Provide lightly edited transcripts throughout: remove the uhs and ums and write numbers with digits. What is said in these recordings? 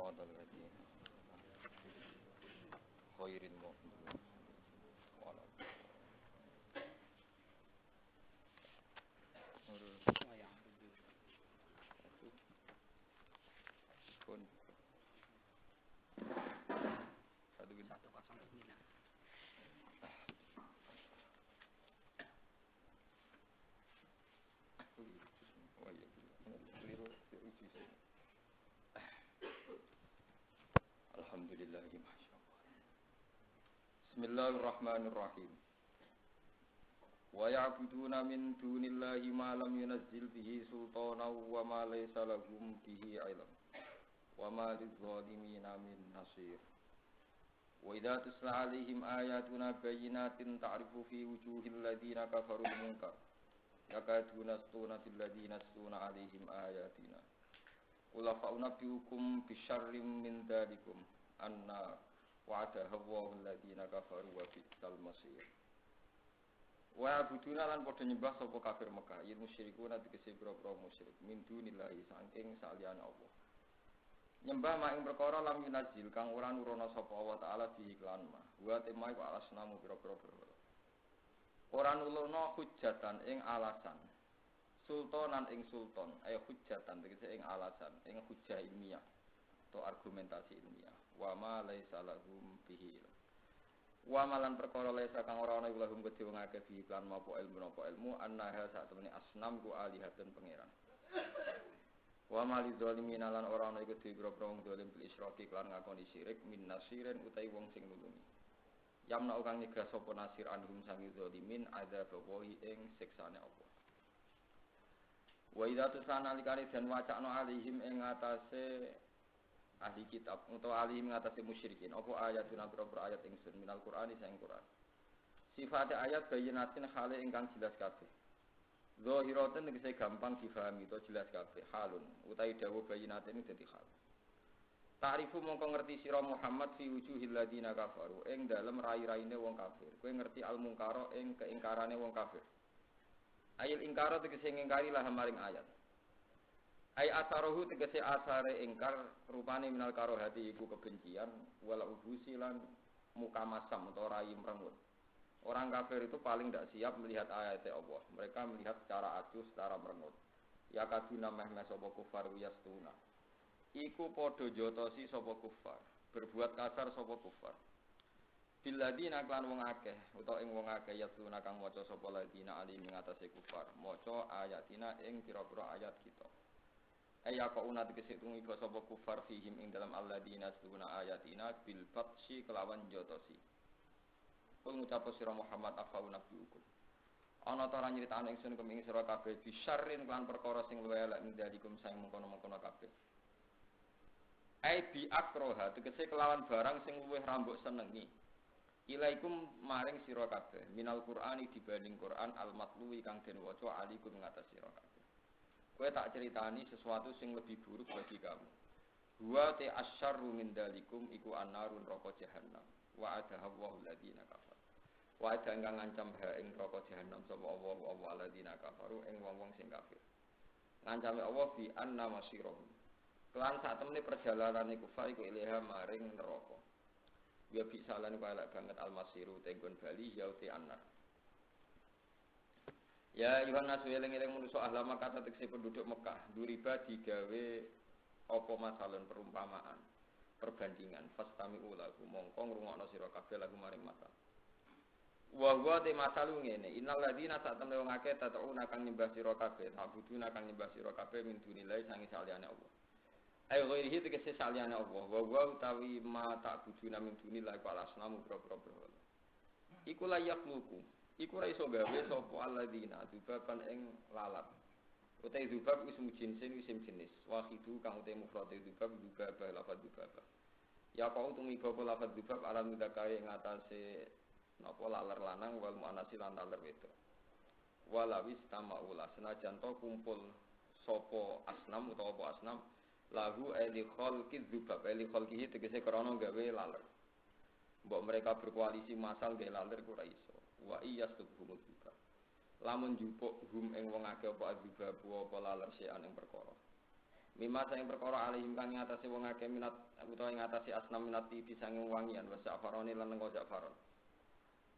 صراط الذين غير المغضوب ولا Alhamdulillah. Bismillahirrahmanirrahim. Wa ya'buduna min dunillahi ma lam yunazzil bihi sultanan wa ma laysa lahum bihi ilm wa ma lidh-dhalimina min nasir. Wa idza tusla 'alaihim ayatuna bayyinatin ta'rifu fi wujuhil ladzina kafarul munkar yakaduna yastuna fil ladzina yastuna 'alaihim ayatina. Qul fa'unabbi'ukum bisyarrin min dzalikum anna wa'adaha Allahu alladziina kafaru wa bi'sal masir. Wa abuduna lan padha nyembah sapa kafir Mekah yen musyrikuna tegese boro-boro musyrik min dunillahi saking saliyane Allah. Nyembah mak ing perkara lam yunazil kang ora nurono sapa Allah taala bi iklan ma. Wa temai wa alasnamu boro-boro berhala. Ora nulono hujjatan ing alasan. Sultanan ing sultan, hujjatan tegese ing alasan, ing hujjah ilmiah atau argumentasi ilmiah. Wa ma laisa lahum bihi. Wa malan perkara laisa kang ora ana iku lahum kedhe wong akeh bihi lan mapo ilmu annaha sak temene asnam ku alihatun pangeran. Wa mali zalimin lan ora ana iku kedhe wong zalim bil isyraki lan ngakoni syirik min nasirin utawi wong sing nulungi. Yamna kang nyegah sapa nasir anhum sangi zalimin ada bawahi ing siksane Allah. Wa idza tusana likane den wacana alihim ing atase ahli kitab utawa alihim ing atase musyrikin apa ayatuna berapa ayat ingsun minal Qur'ani sang Qur'an. Sifat ayat bayinatin hale ingkang jelas kabeh. Zahiratan tegese gampang difahami to jelas kabeh halun utawi dawuh bayinatin dadi hal. Ta'rifu mongko ngerti sira Muhammad fi wujuhil ladina kafaru ing dalem rai-raine wong kafir. Kowe ngerti al-munkara ing keingkarane wong kafir. Ayat ingkara tegese ngingkari lah maring ayat. Ay asarohu tegese asare ingkar rupane minal karohati iku kebencian wala ubusi lan muka masam atau rai merengut. Orang kafir itu paling tidak siap melihat ayat Allah. Mereka melihat secara acuh, secara merengut. Ya kaduna mehme sapa kufar wiyastuna. Iku padha jotosi sapa kufar, berbuat kasar sapa kufar. Biladina klan wong akeh utawa ing wong akeh yatuna kang maca sapa ladina ali ing atase kufar maca ayatina ing pira-pira ayat kita aya kok una tegese tumeka sapa kufar fihim ing dalam alladina sunna ayatina bil fatsi kelawan jotosi kul ngucap sira Muhammad afauna biukum ana ta ora nyritani ingsun keming sira kabeh bisyarrin klan perkara sing luwih elek ndalikum sang mengkono-mengkono kabeh ai bi akroha tegese kelawan barang sing luwih rambuk senengi ilaikum maring sira kabeh minal Qur'ani dibanding Qur'an al-matluwi kang den waca alikum ngatas sira kabeh. Kowe tak ceritani sesuatu sing lebih buruk bagi kamu. Huwa ta asyarru min dalikum iku annarun neraka jahannam. Wa adaha Allahu alladziina kafar. Wa ada kang ngancam ha ing neraka jahannam sapa Allah alladziina kafaru ing wong-wong sing kafir. Ngancame Allah bi anna masirahum. Kelan sak temene perjalanane kufar iku ilaha maring neraka. Ya bisa lan kaya banget almasiru tenggon bali ya uti anak. Ya Yohan nasu eling-eling manusa ahlama kata tekse penduduk Mekah, duriba digawe apa masalan perumpamaan, perbandingan fastami ulaku mongko ngrungokno sira kabeh lagu maring mata. Wa huwa te masalu ngene, innal ladina satamne wong akeh tatuna kang nyembah sira kabeh, nabuduna kang nyembah sira kabeh min dunilai sangi saliyane Allah. Ayo ghairihi tegese saliyane Allah wa utawi ma ta'buduna min dunillahi falasnamu boro-boro. Iku layak luku. Iku ra iso gawe sapa alladzina dubaban ing lalat. Utai dubab ismu jinsin isim jenis. Wahidu kang utai mufrad dubab dubaba lafadz dubaba. Ya kau tumiba lafadz dubab alam mudakari ing atase napa laler lanang wal muannasi lan laler wedok. Walawis tamaula senajan to kumpul sapa asnam utawa apa asnam lahu eli khalqi dzubab eli khalqihi tegese krana gawe laler. Mbok mereka berkoalisi masal gawe laler ora iso. Wa iyastubhum dzubab. Lamun njupuk hum ing wong akeh apa dzubab apa laler sean ing perkara. Mimma sing perkara alihim kang ngatasi wong akeh minat utawa ngatasi asnam minati disanging wangian wa safaroni lan engko safaron.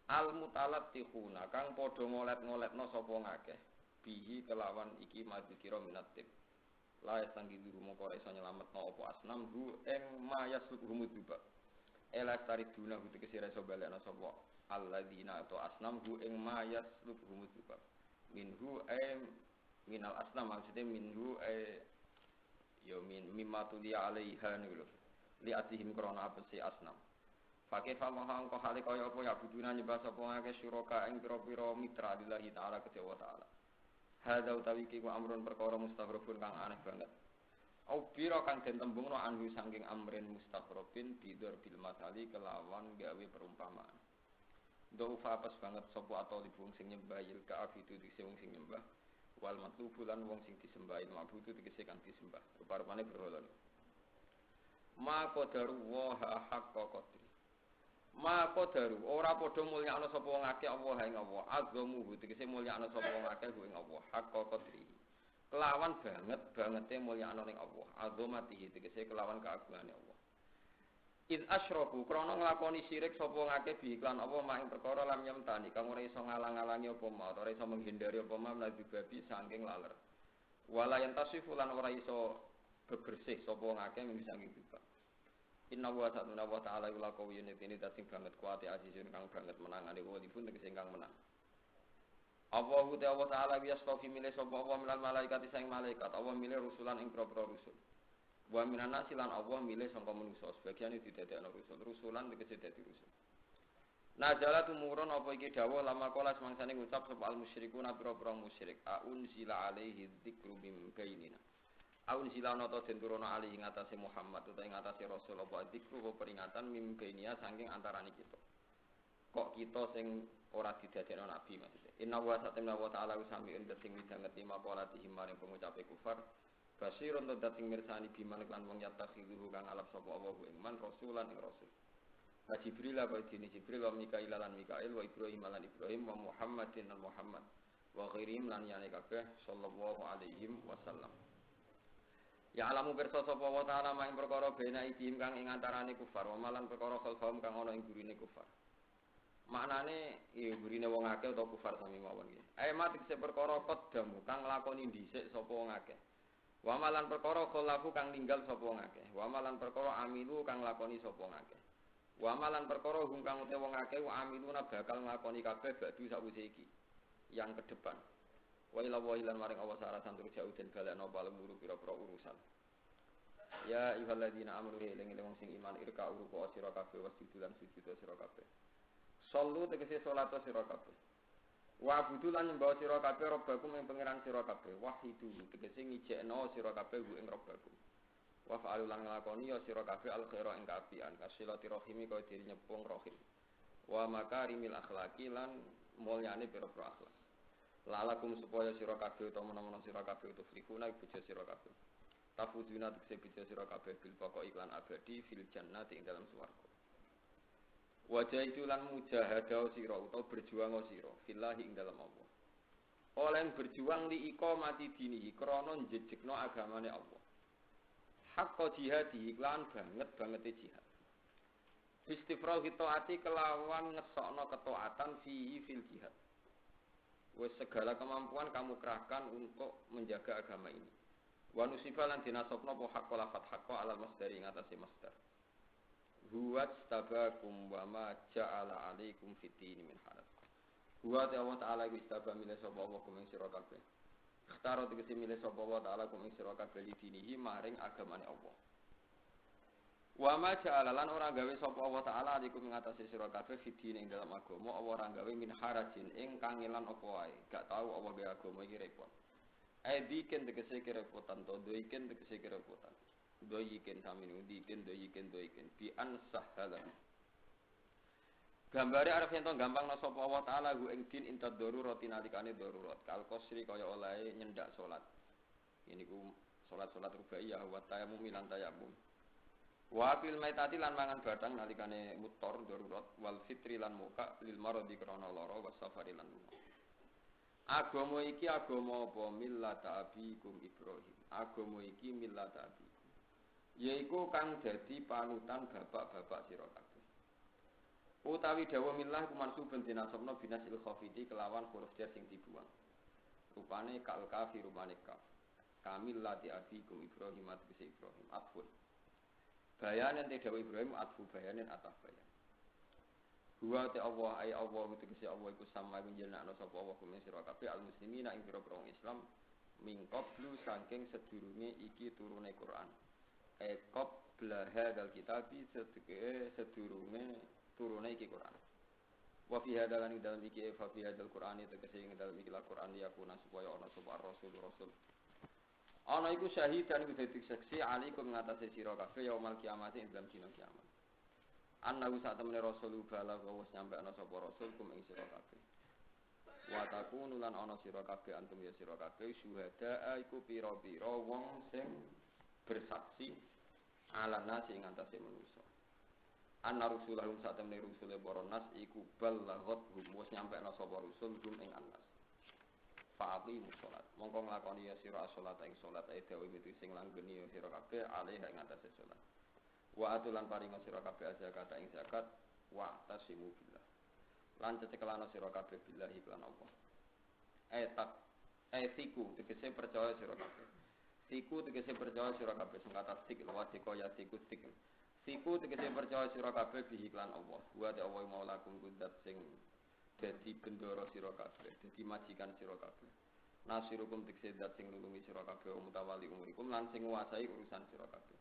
Al mutalattikhuna kang padha ngolet-ngoletno sapa ngakeh bihi kelawan iki madikira minat tib. La sanggi duru mongko iso nyelametno apa asnam hu ing mayas humudubak. Ela tariduna hu tekesira iso balekno sapa alladzina atau asnam hu ing mayas humudubak. Minhu minal asnam maksudnya minhu ya mimma tuliya alaiha niku lho li atihim krana apesi asnam fakih famahang kok hale kaya apa ya buduna nyembah sapa ngake syuraka ing pira-pira mitra lillahi taala kedewa taala hadza utawi ki ku amrun perkara mustaghrabun kang aneh banget au bira kang den tembungno anhu saking amrin mustaghrabin bidur bil masali kelawan gawe perumpamaan do fapas banget sapa atau libung sing nyembah il kaafitu dise wong sing nyembah wal matlubu lan wong sing disembah mabudu tegese kang disembah rupa-rupane berhala ma qadaru wa haqqa qadri ma qadaru ora padha mulyakno sapa wong akeh Allah ing Allah azamu tegese mulyakno sapa wong akeh ing Allah haqqa qadri kelawan bangete mulyakno ning Allah azamatihi tegese kelawan keagungane Allah id asyraku krana nglakoni syirik sapa ngake bi iklan apa mak ing perkara lam yamtani kang ora iso ngalang-alangi apa ma ora iso menghindari apa ma nabi babi saking laler wala yantasifu lan ora iso bebersih sapa ngake ing saking bibak inna wa ta'ala ila qawiyyin ini dating banget kuwate azizun kang banget menangane walipun tegese kang menang Allah ta'ala biastofi milih sapa Allah milal malaikat sing malaikat Allah milih rusulan ing propro rusul wa minan nasi lan Allah milih sangka manusa sebagian itu didadekno rusulan tegese dadi rusul najala tumurun apa iki dawuh lama kala semangsane ngucap sapa al musyrikuna pira-pira musyrik aun sila alaihi dzikru bim bainina aun sila nata den turuna alaihi ngatasé Muhammad utawa ngatasé rasul apa dzikru apa peringatan mim bainia saking antarané kita kok kita sing ora didadekno nabi maksudnya inna wa ta'ala usamiun sing midhangeti maqalatihim maring pengucape kufar Basirun dating mirsani biman lan wong yatakhiruhu kang alap sapa Allah ing man rasulan ing rasul. Wa Jibril wa dini Jibril wa Mikail lan Mikail wa Ibrahim lan Ibrahim wa Muhammadin lan Muhammad wa ghairim lan yane kabeh sallallahu alaihi wasallam. Ya alamu pirsa sapa wa ta'ala ing perkara bena iki kang ing antarané kufar wa malan perkara khalfahum kang ana ing gurine kufar. Maknane gurine wong akeh utawa kufar sami mawon iki. Mati se perkara qaddamu kang lakoni dhisik sapa wong akeh. Wa malan perkara kholafu kang ninggal sapa ngakeh. Wa malan perkara amilu kang lakoni sapa ngakeh. Wa malan perkara hum kang utawa wong akeh wa amiluna bakal nglakoni kabeh badu sakwise iki. Yang ke depan. Wa ila wa ilan maring Allah sarasan tur jauh den balekno palemuru pira-pira urusan. Ya ayyuhalladzina amanu eling-eling wong sing iman irka urupa sira kabeh wasjudan sujud sira kabeh. Sallu tegese salat sira kabeh. Wa budulan nyembah sira kabeh robbakum ing pangeran sira kabeh wahidu tegese ngijekno sira kabeh ing robbakum wa fa'alu lan nglakoni ya sira kabeh al khaira ing kaapian kasilati rahimi kaya diri nyepung rahim wa makarimil akhlaqi lan mulyane pira-pira akhlak lalakum supaya sira kabeh utawa menawa sira kabeh tuflihuna bejo sira kabeh tafuduna tegese bejo sira kabeh bil pokok iklan abadi fil jannati ing dalam swarga wajah itu lan mujahadah sira utawa berjuang sira fillahi ing dalam Allah. Oleh berjuang li iqamati dinihi krana njejekno agamane Allah. Haqqa jihadi lan banget jihad. Istifrau taati kelawan ngesokno ketaatan fihi fil jihad. Wes segala kemampuan kamu kerahkan untuk menjaga agama ini. Wa nusifa lan dinasabna apa haqqa lafat haqqa alal masdari ing atase masdar. Huwa tabakum wa ma ja'ala 'alaikum fid-din min haraj. Huwa Allah taala istaba milih sapa Allah kuming sira kabeh. Ikhtaro tegese milih sapa Allah taala kuming sira kabeh dinihi maring agamane Allah. Wa ma ja'ala lan ora gawe sapa Allah taala 'alaikum ing atase sira kabeh fid-din ing dalam agama Allah ora gawe min harajin ing kangelan apa wae. Gak tau Allah gawe agama iki repot. Diken tegese kerepotan to doiken tegese kerepotan. Doyiken saminu diken doyiken bi ansahhala gambare arep ento gampang sapa Allah taala hu ing din intad darurat nalikane darurat kal qasri kaya oleh nyendak salat ini ku salat rubaiyah wa tayammum lan tayammum wa fil maitati lan mangan batang nalikane mutor darurat wal fitri lan muka lil maradi krana lara wa safari lan Agama iki agama apa? Millata abikum Ibrahim. Agama iki millata abikum. Yaiku kang dadi panutan bapak-bapak sira kabeh. Utawi dawa millah iku mansubun dinasabna binasil khafidi kelawan huruf jar sing dibuang. Rupane kal kafir rupane kaf. Kamil lati abikum Ibrahim atbisi Ibrahim atfun. Bayanan te dawa Ibrahim atfu bayanan ataf bayan. Huwa te Allah ay Allah tegese Allah iku sama njenenakno sapa Allah kuwi sira kabeh al muslimina ing pira-pira Islam mingkop lu saking sedurunge iki turune Quran. Ekop blaha dal kitabi sedurunge turune iki Quran. Wa fi hadzal lan dalam iki fa fi hadzal Quran tegese ing dalam iki Quran ya kuna supaya ana sapa rasul. Ana iku syahid dan iku dadi saksi alaikum ngatasi sira kabeh yaumul kiamat ing dalam dina kiamat. Annahu sak temene rasul bala wis nyampe ana sapa rasul kum ing sira kabeh. Wa takunu lan ana sira kabeh antum ya sira kabeh syuhada iku pira-pira wong sing bersaksi ala nasi ing antase manusa. Anna rusulahum sak temene rusule para nas iku balaghat hum wis nyampe ana sapa rasul kum ing anas. Fa'ati musolat mongko nglakoni ya sira salat ing salat ae dewe mitu sing langgeni ya sira kabeh alih ing antase salat. Wa atulan paringa sira kabeh zakat ing zakat wa tasimu billah. Lan cecekelana sira kabeh billahi lan Allah. Siku tegese percaya sira kabeh. Siku tegese percaya sira kabeh sing kata sik lawati kaya siku sik. Siku tegese percaya sira kabeh bihi lan Allah. Wa ta Allah maulakum kudat sing dadi bendoro sira kabeh, dadi majikan sira kabeh. Nasirukum tegese dat sing nulungi sira kabeh mutawali umurikum lan sing nguasai urusan sira kabeh.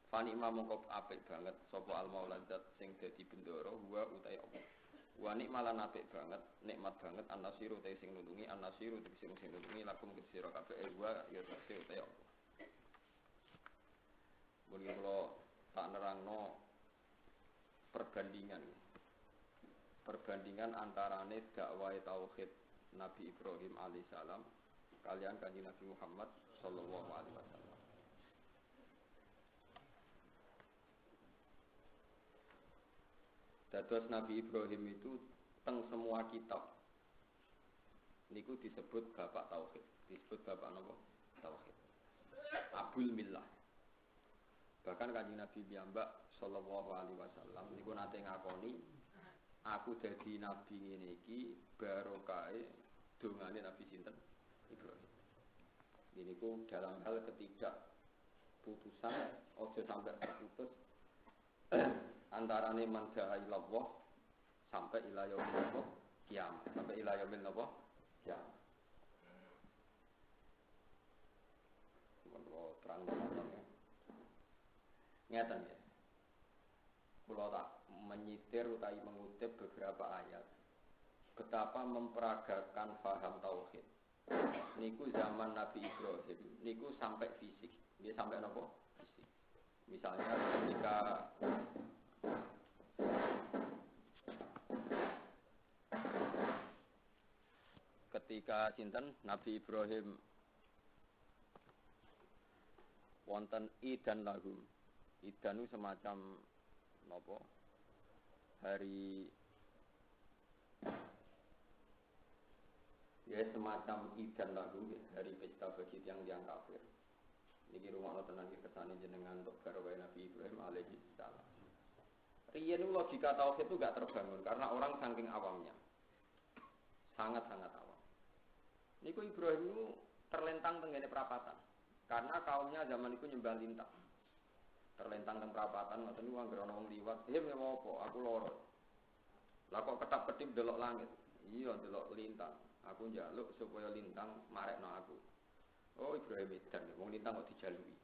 Fani mongko apik banget sapa al maula zat sing dadi bendoro wa utai Allah. Wa nikmalan apik banget, nikmat banget an-nasiru utai sing nulungi, an-nasiru sing nulungi lakum sira kabeh wa ya utai Allah. Mun kula tak nerangno perbandingan antarane dakwah tauhid Nabi Ibrahim alaihissalam kalian kanjeng Nabi Muhammad sallallahu alaihi wasallam. Dados Nabi Ibrahim itu teng semua kitab niku disebut bapak tauhid, disebut bapak napa? Tauhid. Abul Millah. Bahkan kanjeng Nabi piyambak sallallahu alaihi wasallam niku nate ngakoni aku dadi nabi ngene iki barokahe dongane Nabi sinten? Ibrahim. Ini ku dalam hal ketidakputusan ojo sampai terputus antarane man da'a ilallah sampai ila yaumil kiamat, sampai ila yaumil kiamat. Kalau terang ya. Ngeten ya. Kalau tak menyitir utawi mengutip beberapa ayat betapa memperagakan paham tauhid. Niku zaman Nabi Ibrahim, niku sampai fisik. Dia sampai apa? Fisik. Misalnya ketika sinten Nabi Ibrahim wonten idan lahum. Idan itu semacam napa? Hari ya semacam idan lahum hari pesta bagi tiang-tiang kafir. Niki rumakna tenan iki kesane jenengan untuk garwa Nabi Ibrahim alaihi salam. Riyen logika tauhid itu enggak terbangun karena orang saking awamnya. Sangat-sangat awam. Niku Ibrahim itu terlentang tenggene perapatan. Karena kaumnya zaman itu nyembah lintang. Terlentang teng perapatan ngoten niku anggere ana wong liwat, "He menawa apa? Aku lara." Lah kok ketap-ketip delok langit. Iya delok lintang. Aku njaluk supaya lintang marekno aku. Oh Ibrahim edan, wong lintang kok dijaluki.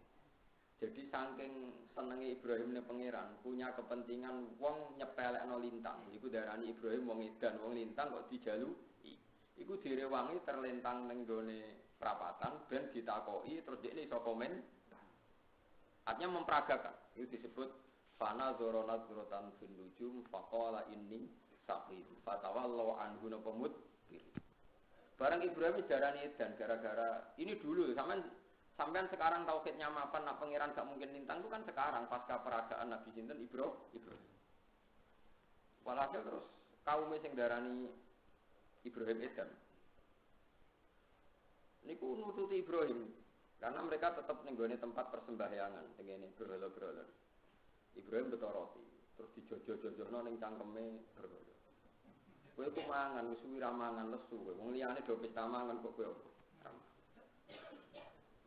Jadi saking senenge Ibrahim ne pangeran, punya kepentingan wong nyepelekno lintang. Iku darani Ibrahim wong edan, wong lintang kok dijaluki. Iku direwangi terlentang ning gone perapatan ben ditakoki terus dekne iso komen. Artinya memperagakan. Itu disebut fana zorona zorotan fil nujum faqala inni saqim. Fatawallahu anhu napamut. Barang Ibrahim darani dan gara-gara ini dulu sampean sekarang tauhidnya mapan nak pangeran gak mungkin lintang itu kan sekarang pasca peragaan Nabi sinten Ibrahim. Walhasil terus kaum sing darani Ibrahim edan. niku nututi Ibrahim. Karena mereka tetap nenggone tempat persembahyangan, tengene berhala-berhala. Ibrahim beto roti, terus dijojo-jojono ning cangkeme berhala. Kowe ku mangan wis suwi ra mangan lesu kowe. Wong liyane do pesta mangan kok kowe apa?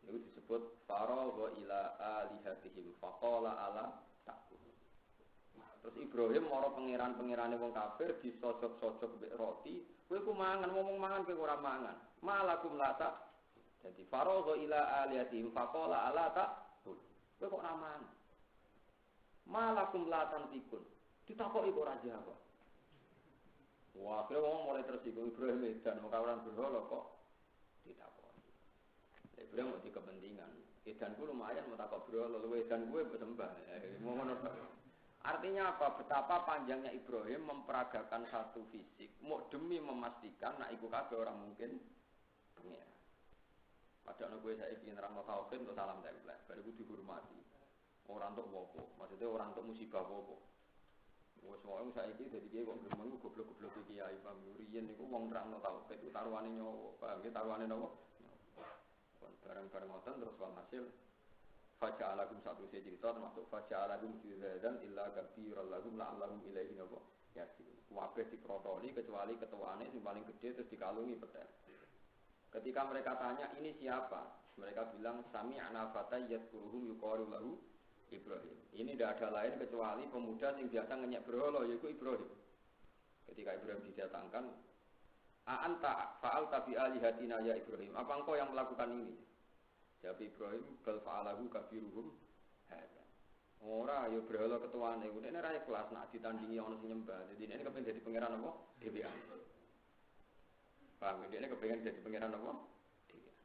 Itu disebut faragha ila alihatihim faqala ala takul. Terus Ibrahim mara pangeran-pangerane wong kafir disojok-sojok mbek roti, kowe ku mangan ngomong mangan kowe ora mangan. Malakum lata. Jadi faragha ila alihatihim faqala ala takul. Kowe kok ora mangan. Malakum latan tikun. Ditakoki kok ora jawab. Wah, akhirnya orang mulai tersinggung Ibrahim dan orang berhala kok ditakoki. Ibrahim mau di kepentingan. Edanku lumayan mau takok berhala, edan gue bersembah. Artinya apa? Betapa panjangnya Ibrahim memperagakan satu fisik, mau demi memastikan nak iku kabeh orang mungkin pengira. Padahal gue saya ingin nerangno tauhid untuk salam tempel, baru gue dihormati. Orang untuk wopo, maksudnya orang untuk musibah wopo. Wes wae saiki dadi kiye kok gremeng goblok-goblok iki kiai Pak Muriyen niku wong nerangno tauhid itu taruhane nyawa. Paham ya taruhane napa? Kon bareng-bareng ngoten terus walhasil faja'alakum satu cerita termasuk faja'alakum juzadan illa kabiral lahum la'allahum ilaihi napa? Ya sih. Kabeh diprotoli kecuali ketuane sing paling gede terus dikalungi petel. Ketika mereka tanya ini siapa? Mereka bilang sami'na fata yadkuruhum yuqalu lahu Ibrahim. Ini tidak ada lain kecuali pemuda yang biasa ngenyek berhala yaitu Ibrahim. Ketika Ibrahim didatangkan, "A'anta fa'alta bi alihatina ya Ibrahim?" Apa engkau yang melakukan ini? Jawab Ibrahim, "Bal fa'alahu kabiruhum hadza." Ora yo berhala ketuane, ngene ra kelas nak ditandingi ana sing nyembah. Jadi ini kepen dadi pangeran apa? Dhewean. Paham, ini kepengen jadi pangeran apa? Dhewean.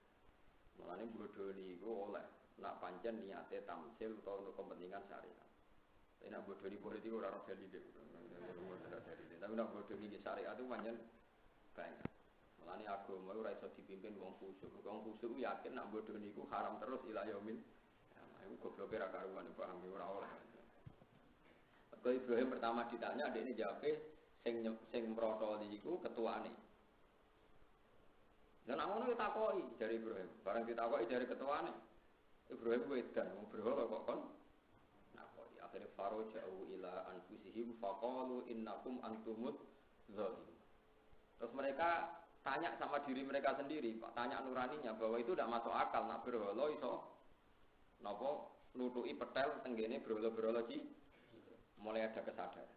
Mulane bodho niku oleh nak pancen niate tamsil atau untuk kepentingan syariat. Tapi nak bodoh di politik orang valid deh. Tapi nak bodoh di syariat itu pancen banyak. Mulane agama ora iso dipimpin wong khusyuk. Wong khusyuk yakin nak bodoh niku haram terus ila yaumil. Iku gobloke ra karuan paham ora oleh. Kok Ibrahim pertama ditanya dekne jawabe sing mrotoli iku ketuane. Dan amono ditakoki dari Ibrahim. Barang ditakoki dari ketuane. Ibrahim wedan wong berhala kok kon nakoni akhire faro jauh ila anfusihim faqalu innakum antumut zalim. Terus mereka tanya sama diri mereka sendiri, Pak, tanya nuraninya bahwa itu tidak masuk akal nak berhala iso napa nutuki petel tenggene berhala-berhala iki. Mulai ada kesadaran.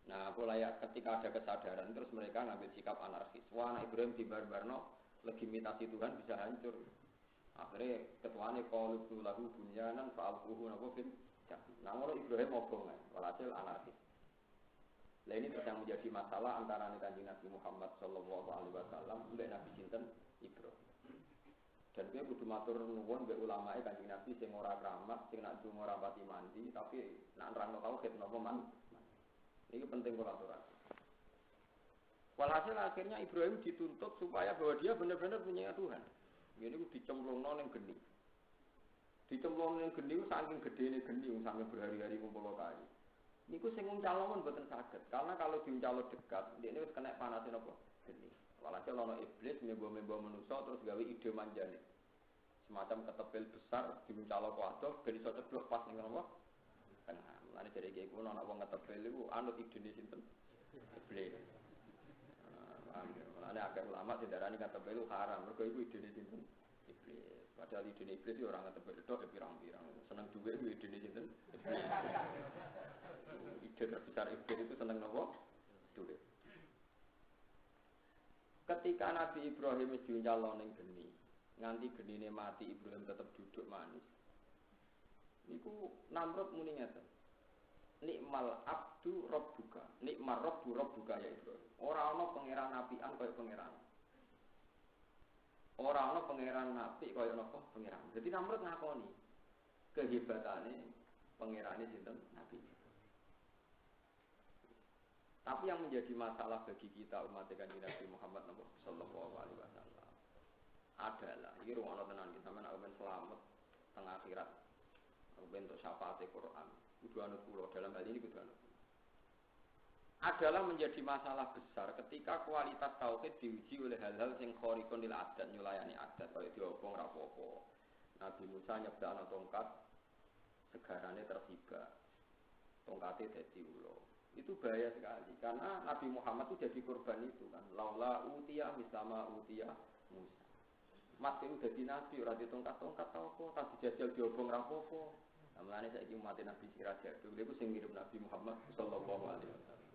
Nah, mulai ketika ada kesadaran terus mereka ngambil sikap anarkis. Wah, anak Ibrahim dibar-barno legitimasi Tuhan bisa hancur. Akhirnya ketuane qalu lahu bunyanan fa'alquhu napa fil jannah. Namun Ibrahim obong walhasil anarkis. Lah ini terus yang menjadi masalah antara Kanjeng Nabi Muhammad sallallahu alaihi wasallam mbek Nabi sinten Ibrahim. Dan dia kudu matur nuwun mbek ulamae Kanjeng Nabi sing ora keramat, sing nak dungo ora pati mandi, tapi nak nerangno tauhid napa man. Ini penting kula aturaken. Walhasil akhirnya Ibrahim dituntut supaya bahwa dia benar-benar punya Tuhan. Ini ku dicemplungno ning geni. Dicemplungno ning geni saking gedene geni sampe berhari-hari kumpul kayu. Niku sing nguncalon mboten saged. Karena kalau diuncalon dekat, dia ini wis kena panasin apa? Geni. Walhasil ana iblis membawa manusia terus gawe ide manjane. Semacam ketepil besar diuncalon kuwadoh ben iso ceblok pas ning apa? Tengah. Mulane dari kiye kuwi ana wong ketepil iku anut idene sinten? Iblis. Mulane akeh ulama sing darani ketepil haram, mergo iku idene sinten? Iblis. Padahal idene iblis yo ora ketepil tok pirang-pirang. Seneng duwe idene sinten? Ide terbesar iblis itu seneng nopo? Duit. Ketika Nabi Ibrahim wis diuncalon ning geni, nganti genine mati Ibrahim tetap duduk manis. Niku Namrud muni ngeten. Nikmal abdu rabbuka. Nikmar rabbuka ya Ibrahim. Ora ana pangeran nabian kaya pangeran. Ora ana pangeran nabi kaya napa pangeran. Jadi Namrud ngakoni kehebatane pangerane sinten Nabi. Tapi yang menjadi masalah bagi kita umat Kanjeng Nabi Muhammad sallallahu alaihi wasallam adalah iki rumono tenan kita men aku ben selamat teng akhirat. Aku ben untuk syafaat Quran. Kudu anut kula dalam hal ini kudu anut. adalah menjadi masalah besar ketika kualitas tauhid diuji oleh hal-hal sing khariqun lil adat, nyulayani adat kaya diobong ra apa-apa. Nabi Musa nyebrakno tongkat segarane tersibak. Tongkatnya dadi ulo. Itu bahaya sekali karena Nabi Muhammad itu jadi korban itu kan. Laula utiya mislama utiya Musa. Mas itu dadi nabi ora ditongkat-tongkat ta apa, tak dijajal diobong ra apa-apa. Mulane saiki umat Nabi Sirajat itu iku sing mirip Nabi Muhammad sallallahu alaihi wasallam.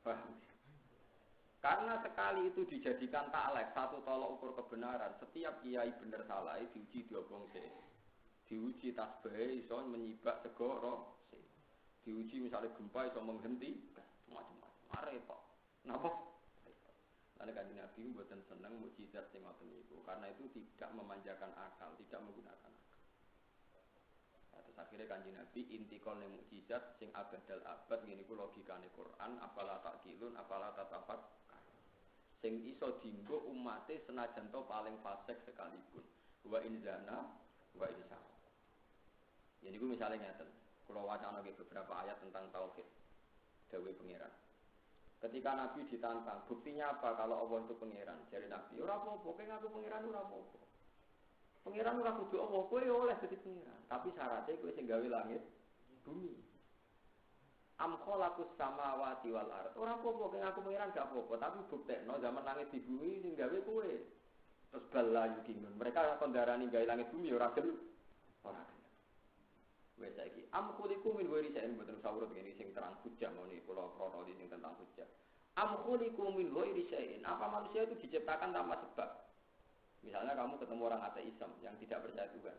Paham? Karena sekali itu dijadikan taklek satu tolok ukur kebenaran, setiap kiai bener salah diuji diobong sih. Diuji tasbih iso menyibak segoro sih. Diuji misalnya gempa iso menghenti macam-macam. Repot. Napa? Karena kanjeng Nabi mboten seneng mukjizat sing ngoten niku, karena itu tidak memanjakan akal, tidak menggunakan akal. Terus akhirnya kanjeng Nabi intikal ning mukjizat sing abadal abad ngene iku logikane Quran, apalah takilun, apalah tatafak. Sing iso dienggo umate senajan to paling fasik sekalipun. Wa inzana wa insya. Ya niku misale ngeten. Kula wacana beberapa ayat tentang tauhid. Dawuh pangeran. Ketika Nabi ditantang, buktinya apa kalau Allah itu pangeran? Jadi Nabi, ora apa-apa, kowe ngaku pangeran ora apa-apa. Pangeran ora kudu Allah, kowe oleh dadi pangeran. Tapi syaratnya kowe sing gawe langit, bumi. Am khalaqus samawati wal ardh. Ora apa-apa, kowe ngaku pangeran gak apa-apa, tapi buktekno zaman langit di bumi sing gawe kowe. Terus bala yukinun. Mereka kon darani gawe langit bumi ora gelem. Ora gelem. Wes saiki am khuliqu min ghairi shay'in boten sawurut ngene sing terang hujjah moni kula krono sing tentang hujjah. Am khuliqu min ghairi shay'in. Apa manusia itu diciptakan tanpa sebab? Misalnya kamu ketemu orang ateisme yang tidak percaya Tuhan.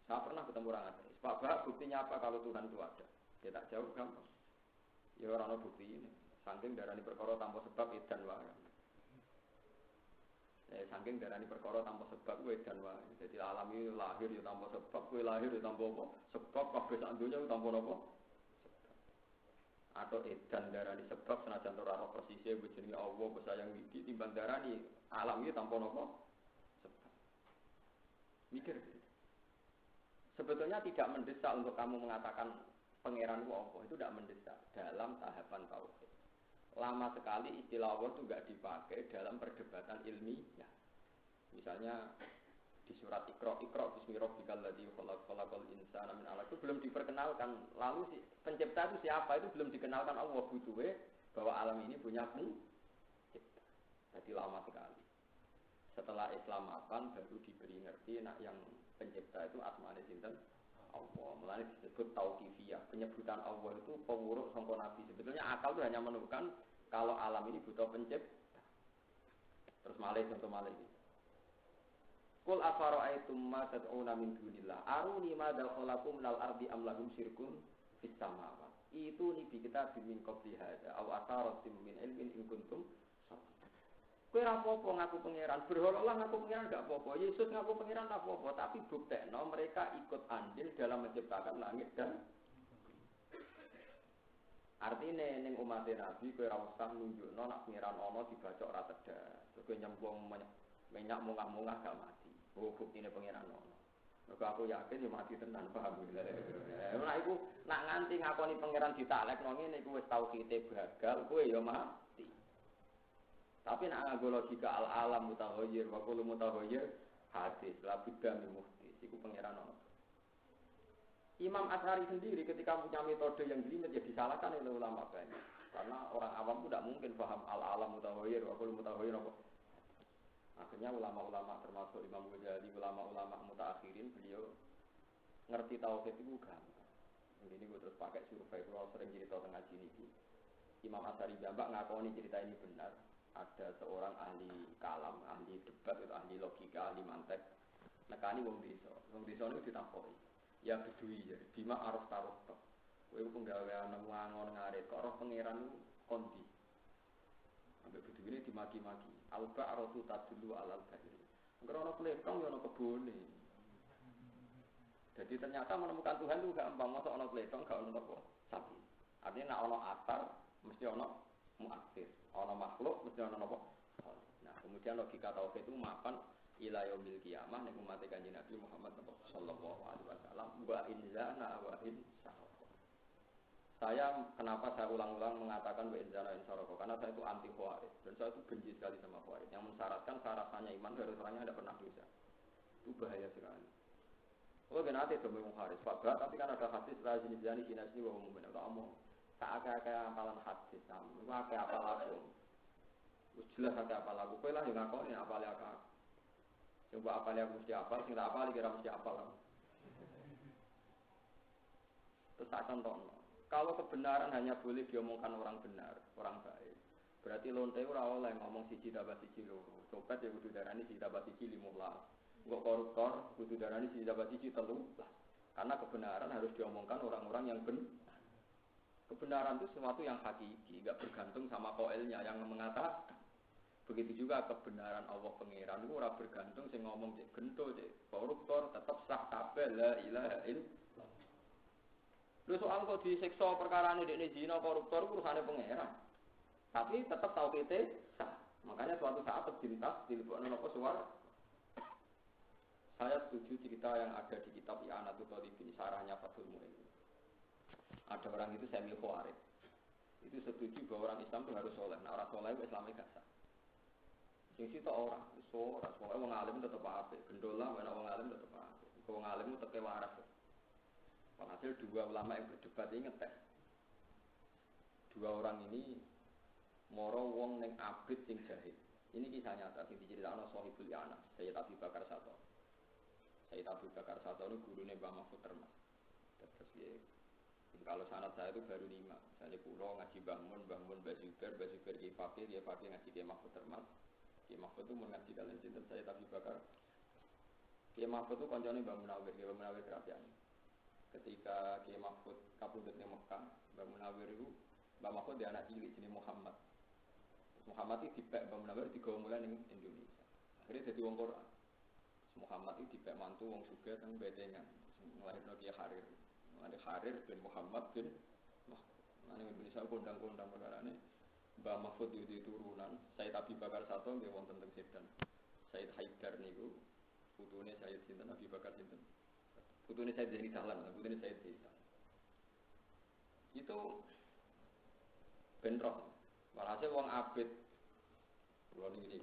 Saya pernah ketemu orang ateis. Pak, buktinya apa kalau Tuhan itu ada? Dia tak jawab gampang. Ya orang bukti ini. Saking darani perkara tanpa sebab edan wae. Saking darani perkara tanpa sebab kowe edan wae. Jadi alam ini lahir ya tanpa sebab, kowe lahir ya tanpa apa? Sebab kabeh sak donya tanpa apa? Atau edan darani sebab senajan ora ora persise jenenge Allah sayang iki timbang darani alam ini tanpa apa? Sebab. Mikir gitu. Sebetulnya tidak mendesak untuk kamu mengatakan pangeran Allah, itu tidak mendesak dalam tahapan tauhid. Lama sekali istilah Allah itu tidak dipakai dalam perdebatan ilmiah. Misalnya di surat Iqra bismi rabbikal ladzi khalaqal insana min 'alaq itu belum diperkenalkan. Lalu pencipta itu siapa itu belum dikenalkan Allah butuhe bahwa alam ini punya pencipta. Jadi lama sekali. Setelah Islam mapan baru diberi ngerti yang pencipta itu asmane sinten Allah. Mulane disebut tauqifiyah. Penyebutan Allah itu penguruk sangka nabi. Sebetulnya akal itu hanya menemukan kalau alam ini butuh pencipta. Terus malih contoh malih iki. Qul afara'aitum ma tad'una min dunillah aruni ma khalaqu minal ardi am lahum syirkun fis samawati. Itu ni bi kitabim min qabli hadza aw ataratum min ilmin in kuntum kowe ora apa-apa ngaku pangeran, berhala ngaku pangeran gak apa-apa, Yesus ngaku pangeran gak apa-apa, tapi buktekno mereka ikut andil dalam menciptakan langit dan artine ning umat Nabi kowe ora usah nunjukno nek pangeran ana dibacok ora tedas. Kowe nyembung minyak mungah-mungah gak mati. Oh buktine pangeran ana. Mergo aku yakin ya mati tenan paham. Ora iku nak nganti ngakoni pangeran ditaklekno ngene iku wis tau kite gagal, kowe ya mati. Tapi nak nganggo logika al-alam mutaghayyir wa kullu mutaghayyir hadis la budda min muhdis iku pangeran ono. Imam Asy'ari sendiri ketika punya metode yang jelimet ya disalahkan oleh ulama banyak. Karena orang awam itu tidak mungkin paham al-alam mutaghayyir wa kullu mutaghayyir apa. Akhirnya ulama-ulama termasuk Imam Ghazali, ulama-ulama mutaakhirin beliau ngerti tauhid itu gampang. Ini gue terus pakai survei kalau sering cerita tengah sini. Imam Asy'ari jambak ngakoni cerita ini benar. Ada seorang ahli kalam, ahli debat, ahli logika, ahli mantek. Nekani wong desa. Wong desa niku ditakoni. Ya bedui ya, bima aruf taruh tok. Kowe penggawean ngangon ngarit kok roh pangeran kondi. Ambek bedui ini dimaki-maki. Alba aratu tadulu alal bahri. Engko ana pletong ya ana kebone. Jadi ternyata menemukan Tuhan itu gampang, masa ana pletong gak ono apa? Sapi. Artinya nek ana asar mesti ana muakhir. Ana makhluk mesti ana apa? Nah, kemudian logika tauhid itu mapan ila yaumil qiyamah ning umat Kanjeng Nabi Muhammad sallallahu alaihi wasallam wa inzana wa insya. Kenapa saya ulang-ulang mengatakan wa inzana insaroko? Karena saya itu anti khawarij dan saya itu benci sekali sama khawarij. Yang mensyaratkan syaratnya iman harus orangnya tidak pernah dosa. Itu bahaya sekali. Oh, genate itu memang khawarij. Pak, tapi kan ada hadis la jinizani kinasni wa mu'min. Allah omong. Tak akeh apalan hadis sam. Iku akeh apal aku. Wis jelas akeh apal aku. Kowe lah yo ngakoni apal aku. Coba apal aku mesti apal, sing tak apal kira mesti apal. Terus tak contohno. Kalau kebenaran hanya boleh diomongkan orang benar, orang baik. Berarti lonte ora oleh ngomong siji tambah siji loro. Copet ya kudu darani siji tambah siji 15. Kok koruptor kudu darani siji tambah siji 13. Karena kebenaran harus diomongkan orang-orang yang benar. Kebenaran itu sesuatu yang hakiki, enggak bergantung sama koelnya yang mengatakan. Begitu juga kebenaran Allah Pengiran itu ora bergantung sing ngomong cek gento cek koruptor tetap sah kabeh la ilaha illallah. Lho soal kok disiksa perkara ini dekne zina koruptor urusane pangeran. Tapi tetap tauhide sah. Makanya suatu saat terjintas dilebokno napa suara. Saya setuju cerita yang ada di kitab I'anatul Talibin sarahnya Fathul Mu'in. Ada orang itu semi khawarij. Itu setuju bahwa orang Islam itu harus soleh. Nah orang soleh itu Islamnya gak sah. Sing sitok orang, pokoke wong alim tetep apik. Gendola ana wong alim tetep apik. Wong alim itu teke waras. Hasil dua ulama yang berdebat ini ngetes. Dua orang ini moro wong ning abid sing jahil. Ini kisah nyata sing diceritakno Shahibul I'anah, Sayyid Abu Bakar Sato. Sayyid Abu Bakar Sato itu gurune Mbah Mahfud Termas. Terus ya, kalau sanad saya itu baru 5. Misalnya pulau ngaji Mbah Mun, Mbah Zubair Ki Fakih, dia Fakih ngaji Ki Mahfud Termas. Ki Mahfud itu mengaji kalian sinten Sayyid Abu Bakar. Ki Mahfud itu kancane Mbah Munawir, Mbah Munawir Kerapian. Ketika Kiai Mahfud kapundhut ning Mekah, Mbah Munawir itu Mbah Mahfud dia anak cilik jenenge Muhammad. Muhammad itu dipek Mbah Munawir digawa mulai ning Indonesia. Akhirnya dadi wong Quran. Muhammad itu dipek mantu wong sugih teng Bedengan. Nglahirno Kiai Harir. Mulane Harir bin Muhammad bin Mahfud. Nang Indonesia kondang-kondang perkarane Mbah Mahfud itu turunan Sayyid Abi Bakar Sato nggih wonten teng Sedan. Sayyid Haidar niku putune Sayyid sinten Abi Bakar sinten. Putune saya jadi Dahlan, putune saya jadi Dahlan. Itu bentrok. Walhasil wong abid. Kulo niki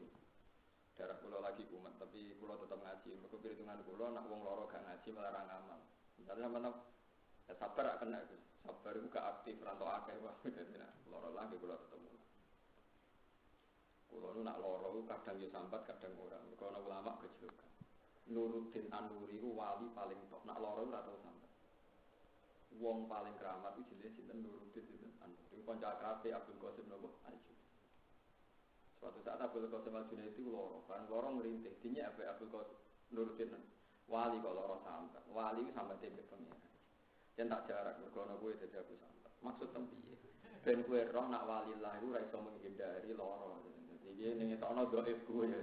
darah kulo lagi kumat, tapi kulo tetap ngaji. Mergo perhitungan kulo nak wong loro gak ngaji malah ra ngamal. Misalnya mana ya sabar akan aku. Sabar itu gak aktif rantau akeh wah. Loro lagi kulo tetep. Kulo nu nak loro kadang yo sambat, kadang ora. Mergo ana ulama kejelukan. Nuruddin An-Nuri ku wali paling top. Nak loro ora tau sampe. Wong paling keramat iki jenenge sinten Nuruddin sinten An-Nuri. Kanca akrabe Abdul Qasim nopo Al-Junaidi. Suatu saat Abdul Qasim Al-Junaidi ku loro, kan loro ngrintih dinya ape Abdul Qasim Nuruddin wali kok loro sampe. Wali ku sampe tembe pengen. Yen tak jarak mergo ana kowe dadi aku sampe. Maksud tempiye? Ben kowe roh nak wali lah iku ora iso menghindari loro. Iki ning etokno dhaif kowe ya.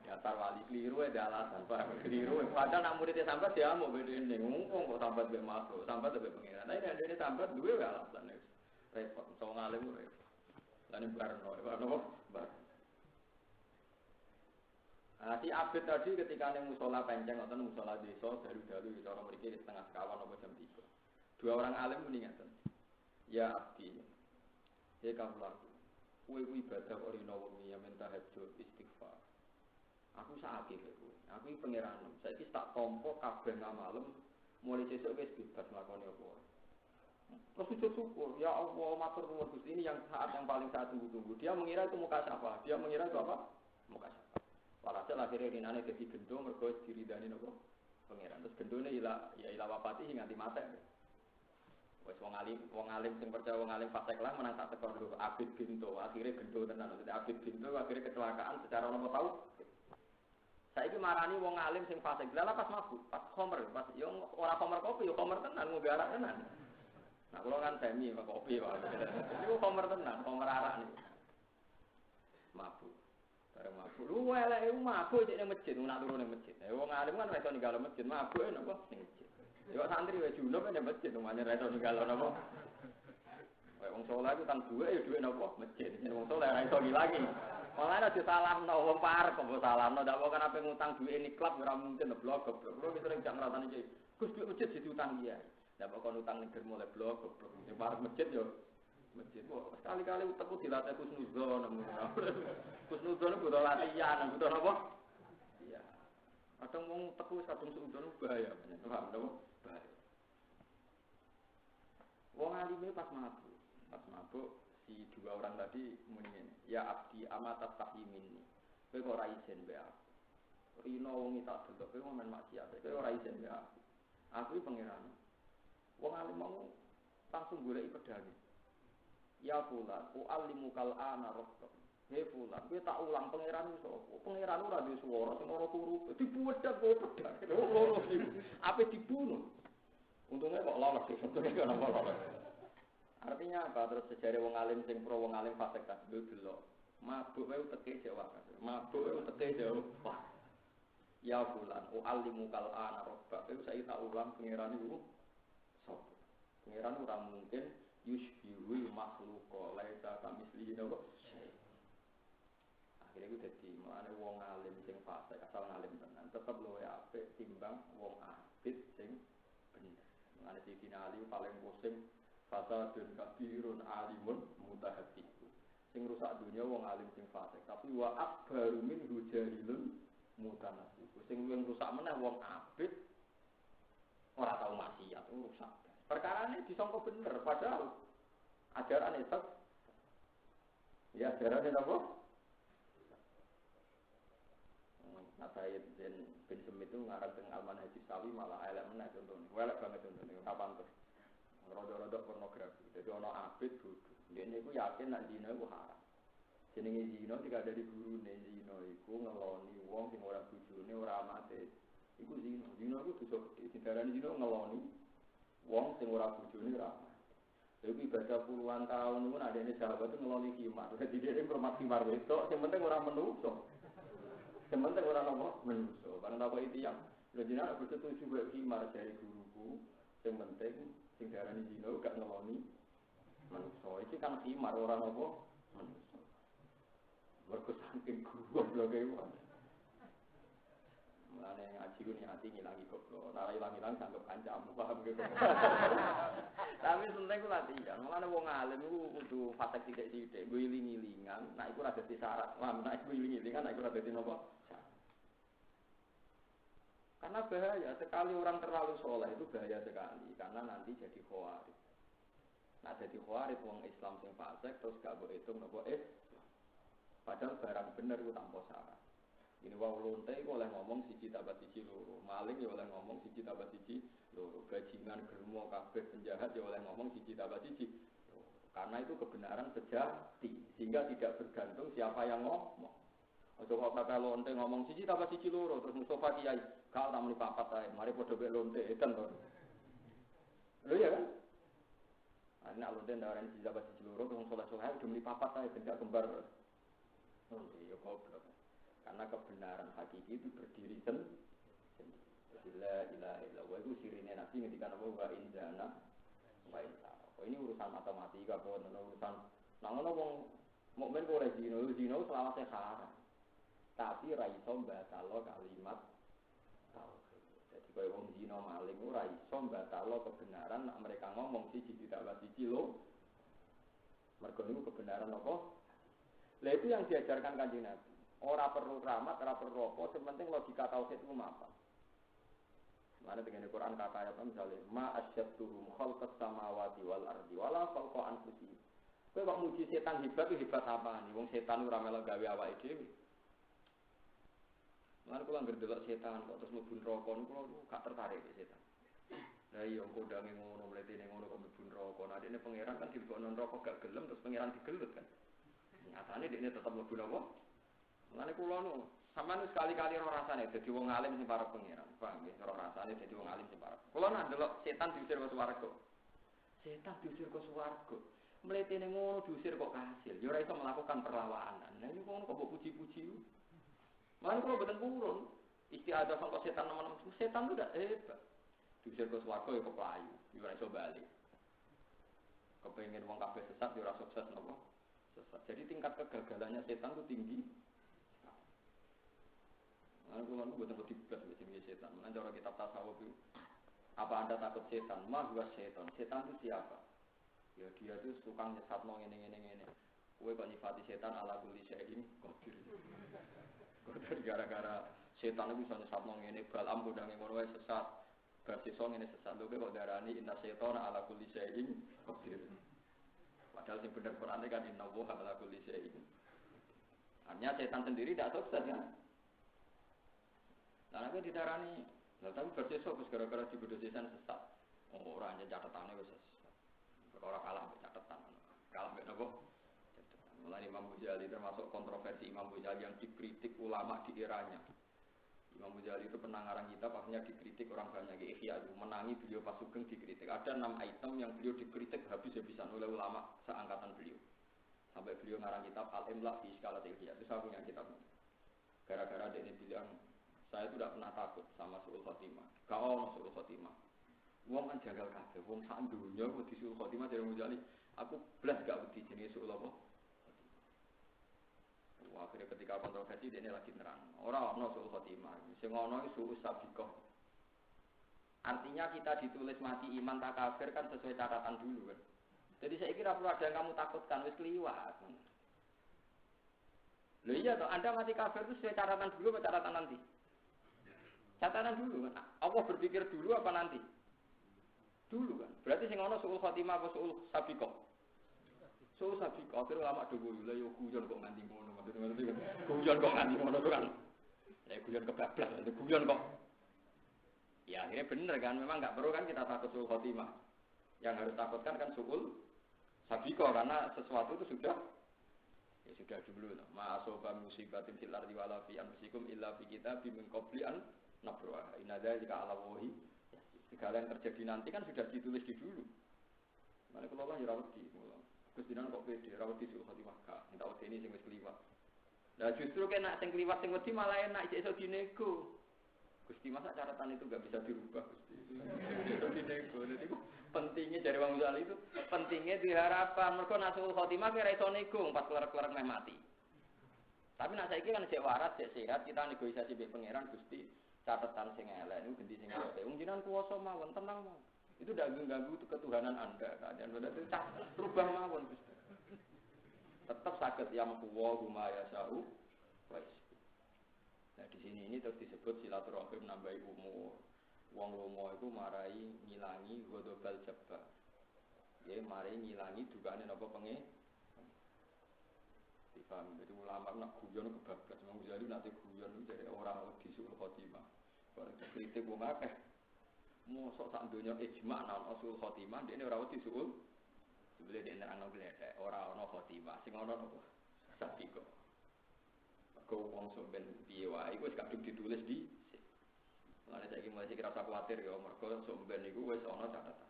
Dasar wali keliru ada alasan, Pak. Keliru. Padahal nak muridnya sambat dia mau bedene. Ngomong kok sambat be makhluk, sambat be pengiran. Nah ini ada sambat duwe alasan. Repot, so ngalim repot. Lan barno, bar. Si Abid tadi ketika ning musala penceng atau musala desa dalu-dalu cara mriki setengah sekawan apa jam 3. Dua orang alim muni ngaten. Ya Abdi. Ya kawulaku. Kowe ibadah kok rino wengi ya tahajud istighfar. Aku sakit kowe. Aku iki pangeran. Saiki tak tampa kabeh ngamalem mulai sesuk wis bebas nglakoni apa. Terus sujud syukur. Ya Allah, matur nuwun Gusti, ini yang saat yang paling saya tunggu-tunggu. Dia mengira itu muka siapa? Dia mengira itu apa? Muka siapa? Walhasil akhirnya rinane dadi gendho mergo diridani napa? Pangeran. Terus gendone ila wafati nganti mate. Wes wong alim sing percaya wong alim fasik lah menang tak tekor lho Abid Binto. Akhirnya gendho tenan. Abid Binto akhirnya kecelakaan secara nomor tahu. Saiki marani wong alim sing fasik. Lah pas mabuk, pas khomer, pas yo ora khomer kopi, yo khomer tenan, nggarak tenan. Nah, kula kan semi kopi wae. Niku khomer tenan, khomer arak niku. Mabuk. Bareng mabuk. Lu eleke mabuk cek ning masjid, nak turu ning masjid. Wong alim kan ora iso ninggal masjid, mabuk napa ning masjid. Yo santri wae junub ning masjid, umane ora iso ninggal napa. Wae wong saleh iku tang duwe ya duwe napa masjid. Wong saleh ora iso ngilangi. Malah ada salahno wong parek kok salahno ndak kok kan ape ngutang duit ini klub ora mungkin blok. Kulo wis sering jak ngrasani iki. Gus duit masjid diutang iya. Lah kok utang ning dermo le blok goblok. Bar masjid yo. Masjid kok sekali-kali utekku dilatih kusnuzon. Kusnuzon butuh latihan, butuh apa? Iya. Kadang wong teku kadung suudon bahaya. Paham napa? Bahaya. Wong alime pas mabuk si dua orang tadi muni ya abdi amatat tahimin. Kowe kok ora isin mbek aku. Rino wong tak delok kowe men maksiat. Kowe ora isin mbek aku. Aku iki pangeran. Wong alim mau langsung goleki pedhange. Ya fulan, u'allimu kal ana rabbak. He fulan, kowe tak ulang pangeran iso. Pangeran ora duwe swara sing ora turu. Dibuwedak kowe pedhang. Loro iki. Ape dibunuh. Untungnya kok lolos sih, untungnya kok lolos. Artinya apa? Terus sejarah wong alim sing pro wong alim fasik tak delok. Mabuk wae uteke Jawa. Mabuk wae uteke Jawa. Ya fulan, u'allimu kal ana rabbak. Kowe saiki tak ulang pangeran iku sapa? Pangeran ora mungkin yushbihu makhluqa laisa kamislihi napa. Akhire ku dadi mulane wong alim sing fasik asal ngalim tenan tetep luwih apik timbang wong abid sing bener. Mulane Sayyidina Ali paling pusing fasadun kabirun alimun mutahaddiqu. Sing rusak dunia wong alim sing fasik, tapi wa akbaru min hujahilun mutanasiku. Sing luwih rusak meneh wong abid ora tau maksiat rusak. Perkarane disangka bener padahal ajaran itu ya ajaran apa? Nah saya bin Semit itu ngarang dengan Alman Haji Sawi malah elek meneh contohnya. Elek banget contohnya. Kapan tuh? Rodo-rodo pornografi. Jadi ono abid bodoh. Dia ini aku yakin nak zina itu haram. Jenenge zina tidak dari gurune zina iku ngeloni wong sing ora bojone ora amate. Iku zina. Zina iku dosa gede. Didarani zina ngeloni wong sing ora bojone ora amate. Jadi ibadah puluhan tahun itu ada ini sahabat itu ngeloni khimar. Jadi dia hormat khimar wedok, yang penting orang menungso. Yang penting orang apa? Menungso. Karena apa itu yang lojina aku setuju buat khimar dari guruku. Yang penting sing darani zina gak ngeloni menungso. Iki kan khimar orang apa? Menungso. Mergo saking goblok e wae. Mulane ngaji ku niati ngilangi goblok. Ora ilang-ilang sanggep kancamu paham gitu. Tapi penting ku latihan. Mulane wong alim iku kudu fasik sithik-sithik, nggo iling-ilingan. Nek iku ora dadi syarat. Lah nek iku iling-ilingan nek iku ora dadi napa? Karena bahaya sekali orang terlalu soleh itu bahaya sekali. Karena nanti jadi khawarij. Nah jadi khawarij wong Islam sing fasik terus gak mbok hitung napa padahal barang bener ku tanpa syarat. Ini wong lonte iku oleh ngomong siji tambah siji loro. Maling ya oleh ngomong siji tambah siji loro. Bajingan germo kabeh penjahat ya oleh ngomong siji tambah siji loro. Karena itu kebenaran sejati sehingga tidak bergantung siapa yang ngomong. Ojo kok kakek lonte ngomong siji tambah siji loro terus Mustafa Kiai kau tak muni papat ae mari padha mek lonte edan to. Lho ya kan? Ana lonte ndaran siji tambah siji loro terus soleh-soleh udah muni papat ae benda kembar. Lonte ya goblok. Karena kebenaran hakiki itu berdiri sendiri. La ilaha illallah itu sirine Nabi ketika apa wa indana wa inna. Oh ini urusan matematika apa urusan nang ngono wong mukmin boleh zina selawase haram. Tapi ra iso mbatalo kalimat tauhid. Jadi koyo wong zina maling ora iso mbatalo kebenaran nek mereka ngomong siji ditambah siji lho. Mergo niku kebenaran apa? Lah itu yang diajarkan Kanjeng Nabi. Ora perlu keramat, ora perlu apa, sementing logika tauhid itu mapan. Mana dengan Al-Quran kata ayat misalnya, ma asyadduhum khalqas samawati wal ardi wala khalqa anfusihim. Kowe kok muji setan hebat apa nih? Wong setan ora melok gawe awake dhewe. Mana kula anggere delok setan kok terus mlebu neraka niku kula gak tertarik di setan. Lah iya kodange ngono mletene ngono kok mlebu neraka. Nah dene pangeran kan dilebokno neraka gak gelem terus pangeran digelut kan. Nyatane dene tetep mlebu neraka. Mulane kula nu sampeyan sekali-kali ora rasane dadi wong alim sing parek pangeran. Paham nggih? Ora rasane dadi wong alim sing parek. Kula nak ndelok setan diusir ke swarga. Setan diusir ke swarga. Mletene ngono diusir kok kasil. Ya ora iso melakukan perlawanan. Nah iki ngono kok mbok puji-puji. Mulane kula boten purun. Istiadah sangka setan nemen-nemen. Setan itu ndak hebat. Diusir ke swarga ya keplayu. Ya ora iso bali. Kepengin wong kabeh sesat ya ora sukses napa? Sesat. Jadi tingkat kegagalannya setan itu tinggi. Aku buat tempat dibahas dengan setan. Mana cara kitab tasawuf itu Apa Anda takut setan? Ma huwa setan. Setan itu siapa? Ya dia itu tukang nyesatno ngene. Kowe kok nyifati setan ala kulli syai'in qadir. Kok gara-gara setan itu bisa nyesatno ngene, Balam kondange ngono wae sesat. Bersisa ngene sesat. Lho kok darani inna setana ala kulli syai'in qadir. Padahal yang benar Quran kan inna woha ala kulli syai'in. Hanya setan sendiri tidak tahu sesat kan? Nah, aku didarani, tapi bersesok gara-gara dibodoh setan sesat. Oh, orang aja catatannya wis sesat. Orang kalah sampai catatan. Kalah sampai apa? Mulai Imam Ghazali termasuk kontroversi Imam Ghazali yang dikritik ulama di eranya. Imam Ghazali itu pernah ngarang kitab, akhirnya dikritik orang banyak. Ihya itu menangi beliau pas Sugeng dikritik. Ada 6 item yang beliau dikritik habis-habisan oleh ulama seangkatan beliau. Sampai beliau ngarang kitab Al-Imla fi Iskalatil Ihya. Itu saya punya kitabnya. Gara-gara dia bilang, saya itu tidak pernah takut sama suul khotimah. Gak ono suul khotimah. Wong kan jagal kabeh, wong sak dunya wedi suul khotimah dari Ghazali. Aku blas gak wedi jenenge suul apa? Wah, akhirnya ketika kontroversi dia lagi nerang. Orang ono suul khotimah. Sing ono iku suul sabiqah. Artinya kita ditulis mati iman tak kafir kan sesuai catatan dulu kan. Jadi saya kira perlu ada yang kamu takutkan wis kliwat. Loh iya toh, Anda mati kafir itu sesuai catatan dulu atau catatan nanti? Catatan dulu kan. Allah berpikir dulu apa nanti? Dulu kan. Berarti sing ono suul khotimah apa suul sabiqah? Suul sabiqah. Akhirnya lama dhewe lha yo guyon kok nganti ngono. Guyon kok nganti ngono kan. Ya guyon kebablas, guyon kok. Ya akhirnya bener kan, memang enggak perlu kan kita takut suul khotimah. Yang harus takutkan kan suul sabiqah karena sesuatu itu sudah dulu. Ma asoba musibatin fil ardi wala fi anfusikum illa fi kitabim min qabli an nabruha. Inna dzalika 'ala Allahi. Segala yang terjadi nanti kan sudah ditulis di dulu. Mana kalau Allah ya rawati, Gus Dinan kok pede rawati suul khotimah ka. Entak wedeni sing wis kliwat. Lah justru kena sing kliwat sing wedi malah enak iso dinego. Gusti masa catatan itu enggak bisa dirubah Gusti. Itu dinego. Jadi pentingnya dari Wang Ghazali itu pentingnya diharapkan mergo nak suul khotimah kira iso nego pas kelar-kelar meh mati. Tapi nak saiki kan cek waras, cek sehat kita negosiasi mbek pangeran Gusti. Catatan sing elek niku ganti sing elek. Wong jenengan kuwasa mawon, tenang mawon. Itu ndak ganggu ketuhanan Anda. Kalian berarti rubah mawon Gusti. Tetap saged yang kuwa huma yasau. Nah di sini ini terus disebut silaturahim nambahi umur. Wong lomo iku marai ngilangi godobal jabba. Ya marai ngilangi dugane napa penge. Dipaham itu ulama nak guyon kebablas. Wong jadi nanti guyon dari orang wedi suul khotimah. Barang kritik wong akeh. Mosok sak donya ijma' nang usul khotimah dene ora wedi suul. Sebelum dia nerangno gledek ora ana khotimah. Sing ana apa? Sabiqah. Kau wong sok ben piye wae iku wis kadung ditulis di. Mulane saiki mulai kira usah kuwatir ya mergo sok ben iku wis ana catatan.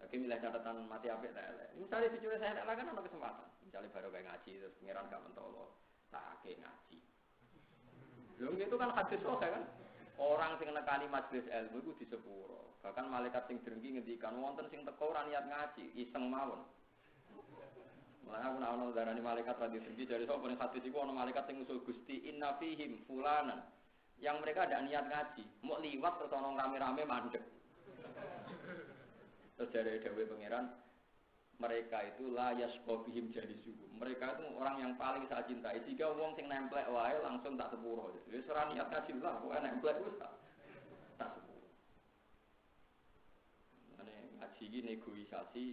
Lagi milih catatan mati apik ta elek. Misale ditulis elek lah kan ana kesempatan. Misale baru kayak ngaji terus pengiran gak mentolo. Tak ngaji. Lho itu kan hadis sahih kan. Orang sing nekani majelis ilmu iku disepuro. Bahkan malaikat sing drengki ngendikan wonten sing teko ora niat ngaji, iseng mawon. Mulane aku nak ono darani malaikat radhi drengki dari sapa ning hadis iku ono malaikat sing usul Gusti inna fihim fulanan. Yang mereka ada niat ngaji, mau liwat terus ono rame-rame mandek. Terus dari dewe pangeran mereka itu la yasqobihim jadi suku. Mereka itu orang yang paling saya cintai. Jika wong sing nemplek wae langsung tak sepuro. Wis ora niat ngaji lah, kok nemplek wis tak sepuro. Mane ngaji iki negosiasi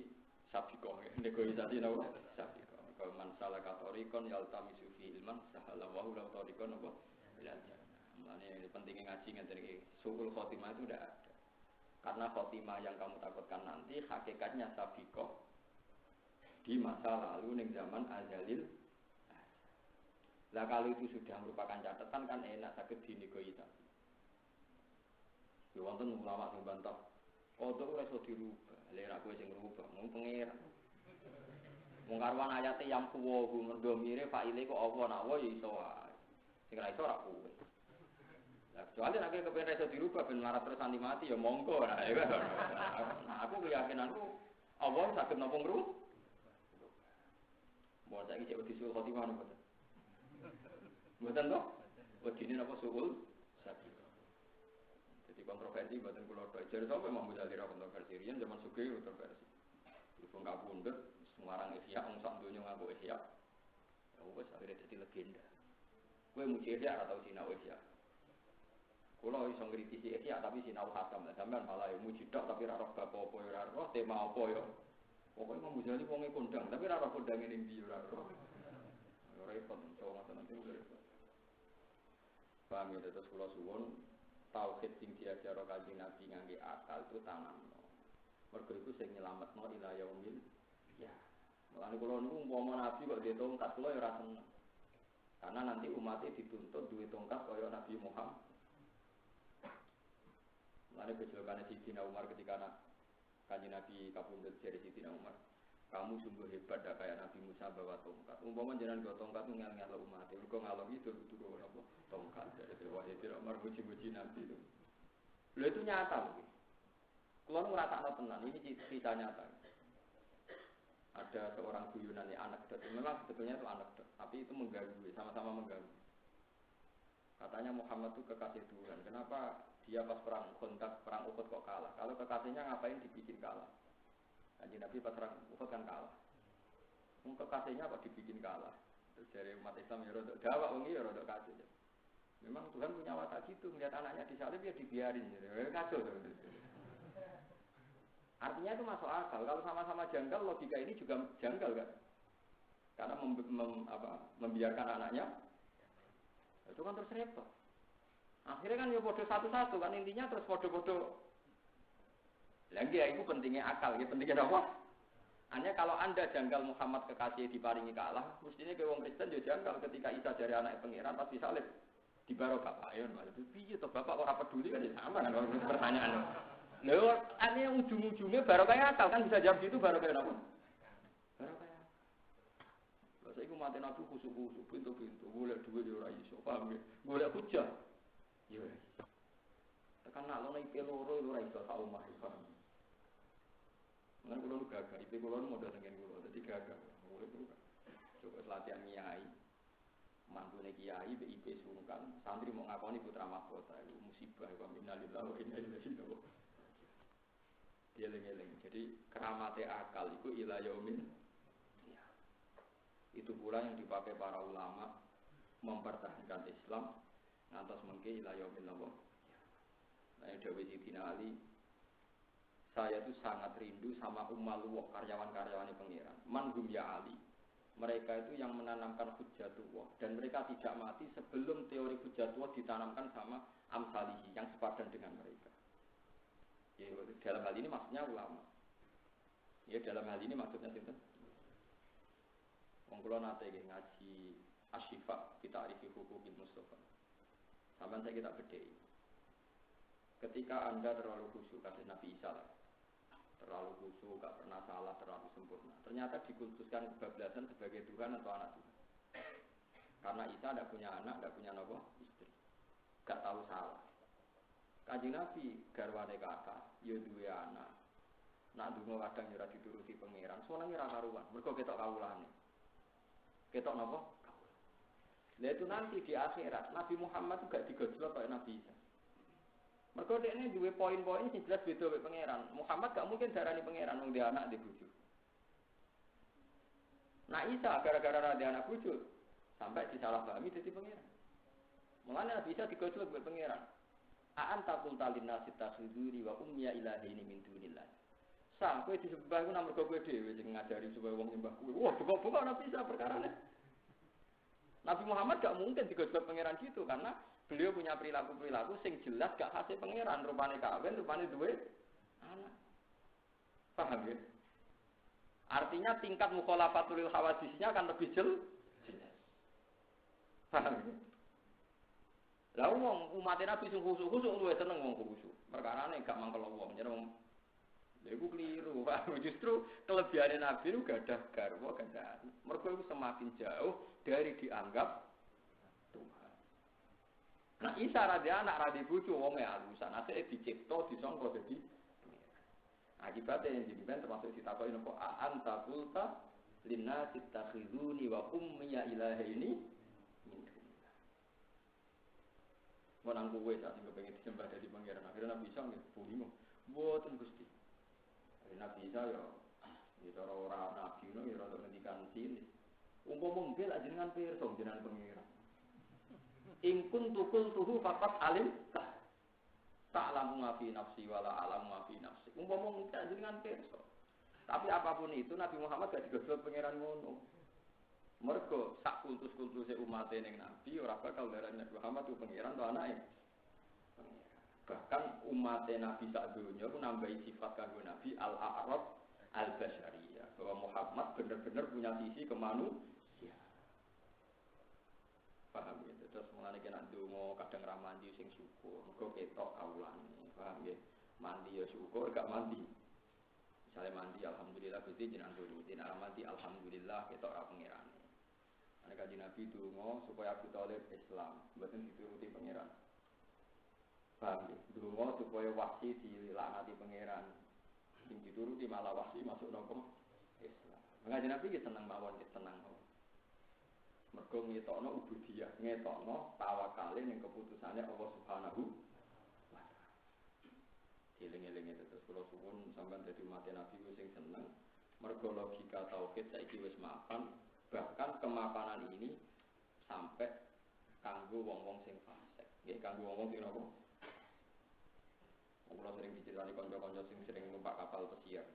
sabiqah, negosiasi napa? Sabiqah. Kalau man salaka tariqan yaltamisu fi ilman sahala wa lahu tariqan apa? Belajar. Mane pentingnya ngaji ngeten iki. Suul khotimah itu tidak ada. Karena khotimah yang kamu takutkan nanti hakikatnya sabiqah. Di masa lalu ning zaman azalil. Lah kalau itu sudah merupakan catatan kan enak saged dinegosiasi. Yo wonten ulama sing bantah, kodok ora iso dirubah. Lha aku sing ngrubah, mung pangeran. Mung karwan ayate yang kuwo ndomire faile kok apa nak wa ya iso wae. Sing ra iso ora kuwe. Lah kecuali nek kepen iso dirubah ben larat terus anti mati ya monggo. Nah aku keyakinanku Allah saged napa ngrubah. Mau saiki cek wedi suul khotimah mboten. Mboten to? Wedine napa suul sabiqah. Jadi kontroversi buatan kulo tok. Jadi sampai Imam Ghazali ra kontroversi riyen zaman sugih kontroversi. Ibu kabundut Semarang Ihya wong sak donya nganggo Ihya. Ya wis akhire dadi legenda. Kowe muji Ihya ora tau sinau Ihya. Kulo iso ngritisi Ihya tapi sinau khatam. Sampeyan malah muji tok tapi ora roh bab apa ya ora roh tema apa ya. Pokoke Imam Ghazali wonge kondang tapi ora roh kondange ning ndi ora roh. Ora repot cowok ngoten nanti repot. Paham ya terus kula suwun tauhid sing diajaro Kanjeng Nabi ngangge akal itu tanamno. Mergo iku sing nyelametno ila yaumil ya. Mulane kula niku umpama Nabi kok duwe tongkat kula ya ora seneng. Karena nanti umatnya dituntut duwe tongkat kaya Nabi Muhammad. Mulane kejolakane Sidina Umar ketika Kanjeng Nabi kapundhut dari Sidina Umar. Kamu sungguh hebat dah kayak Nabi Musa bawa tongkat. Umpama jenengan bawa tongkat ngel-ngel umat. Mergo ngalor itu kudu apa? Tongkat dari Wahidin Umar muji-muji Nabi itu. Lho itu nyata lho. Kulo ngeratakno tenan, ini cerita nyata. Ada seorang guyonan anak dot. Memang sebetulnya itu anak dot, tapi itu mengganggu, sama-sama mengganggu. Katanya Muhammad itu kekasih Tuhan. Kenapa dia pas perang Khandaq, perang Uhud kok kalah? Kalau kekasihnya ngapain dibikin kalah? Kanjeng Nabi pas perang Uhud kan kalah. Kekasihnya kok dibikin kalah? Terus dari umat Islam ya rodok dawak wengi ya rodok kasih. Memang Tuhan punya watak gitu, melihat anaknya disalib ya dibiarin gitu. Kacau. Artinya itu masuk akal. Kalau sama-sama janggal, logika ini juga janggal kan? Karena membiarkan anaknya itu kan terus repot. Akhirnya kan ya bodoh satu-satu kan intinya terus bodoh-bodoh. Lagi ya itu pentingnya akal, ya pentingnya apa? Hanya kalau Anda janggal Muhammad kekasih diparingi kalah, mestinya ke wong Kristen ya janggal ketika Isa dari anak pangeran pasti salib di barokah ayo itu piye to bapak ora peduli kan ya sama kan pertanyaan. Lho, ane ujung-ujungnya barokah akal kan bisa jawab gitu barokah apa? Barokah. Lha saiki mate nabi khusuk-khusuk pintu-pintu golek dhuwit ya ora iso, paham ya? Golek hujah. Ya ora iso. Tekan nak lono IP loro ora iso sak omah paham. Nang kulo gagah, IP kulo modal tengen kulo, dadi gagah. Kulo coba latihan kiai. Mantune kiai BIP sungkan, santri mau ngakoni putra mahkota itu musibah wa innalillahi wa inna ilaihi raji'un. Dieling-eling. Jadi keramate akal itu ila yaumin. Ya. Itu pula yang dipakai para ulama mempertahankan Islam ngantos mengke ila yaumin Allah. Nah, Dewi Sidina Ali, saya tuh sangat rindu sama Ummaluwah karyawan-karyawannya pangeran. Manhum ya Ali. Mereka itu yang menanamkan hujjatullah dan mereka tidak mati sebelum teori hujjatullah ditanamkan sama amsalihi yang sepadan dengan mereka. Ya, dalam hal ini maksudnya ulama. Ya dalam hal ini maksudnya sinten? Wong kula nate ngaji Asy-Syifa fi ta'rifi huquqil Mustafa. Sampeyan saya kita bedheki. Ketika Anda terlalu khusyuk kata Nabi Isa lah. Terlalu khusyuk, gak pernah salah, terlalu sempurna. Ternyata dikultuskan kebablasan sebagai Tuhan atau anak Tuhan. Karena Isa tidak punya anak, tidak punya istri. Gak tahu salah. Kanjeng Nabi garwane kata, ya duwe anak. Nak ndonga kadang ora dituruti pangeran, soalnya ora karuan. Mergo ketok kawulane. Ketok napa? Kawulan. Lah itu nanti di akhirat Nabi Muhammad juga digojlok kayak Nabi Isa. Mergo dekne duwe poin-poin sing jelas beda mek pangeran. Muhammad gak mungkin darani pangeran wong dia anak di bojo. Nah Isa gara-gara ada anak bojo sampai disalahpahami dadi pangeran. Mulane Nabi Isa digojlok mek pangeran. A'anta qulta lin-nasi takhuduni wa ummiya ilahi min dunillah. Sang kowe disembah iku namung kowe dhewe sing ngajari supaya wong nyembah kowe. Wah, buka-buka Nabi Isa perkarane. Nabi Muhammad gak mungkin digojlok pangeran gitu karena beliau punya perilaku-perilaku sing jelas gak khasnya pangeran, rupane kawin, rupane duwe anak. Paham ya? Artinya tingkat mukhalafatul hawadisnya akan lebih jelas. Paham ya? Lah wong umat Nabi sing khusuk-khusuk luwih seneng wong khusuk. Perkarane gak mangkel wong, jeneng lha iku kliru. Justru kelebihane Nabi itu gadah garwa gadah. Mergo iku semakin jauh dari dianggap Nah Isa radhi anak radhi bojo wong e alusan asike dicipta disangka dadi akibatnya yang jadi termasuk ditakoki napa anta qulta linnasi takhizuni wa ummiya ilahi ini Menang kowe sak sing kepengin disembah dadi pangeran. Akhirnya Nabi Isa nggih bingung. Mboten Gusti. Akhirnya Nabi Isa ya cara ora nabi ngono ya rada ngendikan sini. Umpama mbel jenengan pirsa jenengan pangeran. In kuntu qultuhu faqat alim ta'lamu ma fi nafsi wala a'lamu ma fi nafsi. Umpama ngene jenengan pirsa. Tapi apapun itu Nabi Muhammad gak digodhog pangeran ngono. Mergo sak kultus-kultuse umate ning Nabi ora bakal darani Nabi Muhammad ku pangeran to anake. Bahkan umate Nabi sak donya ku nambahi sifat kanggo Nabi al-a'rab al-basyariyah bahwa Muhammad benar-benar punya sisi kemanusiaan. Paham ya? Terus mulane kena ndonga kadang ra mandi sing syukur, mergo ketok kawulane. Paham ya? Mandi ya syukur, gak mandi. Misalnya mandi alhamdulillah Gusti jenengan turuti, nek mandi alhamdulillah ketok ra pangerane. Nek kanjeng Nabi donga supaya Abu Thalib Islam, mboten dituruti pangeran. Paham ya? Donga supaya Wahsy dilaknati pangeran. Sing dituruti malah Wahsy masuk nopo Islam. Kanjeng Nabi ki seneng mawon, tenang mawon. Mergo ngetokno ubudiyah, ngetokno tawakale ning keputusane Allah Subhanahu wa taala. Eling-eling terus kula suwun sampean dadi umat Nabi sing seneng. Mergo logika tauhid saiki wis mapan, bahkan kemapanan ini sampai kanggo wong-wong sing fasik. Nggih, kanggo wong-wong sing napa? Kula sering diceritani kanca-kanca sing sering numpak kapal pesiar.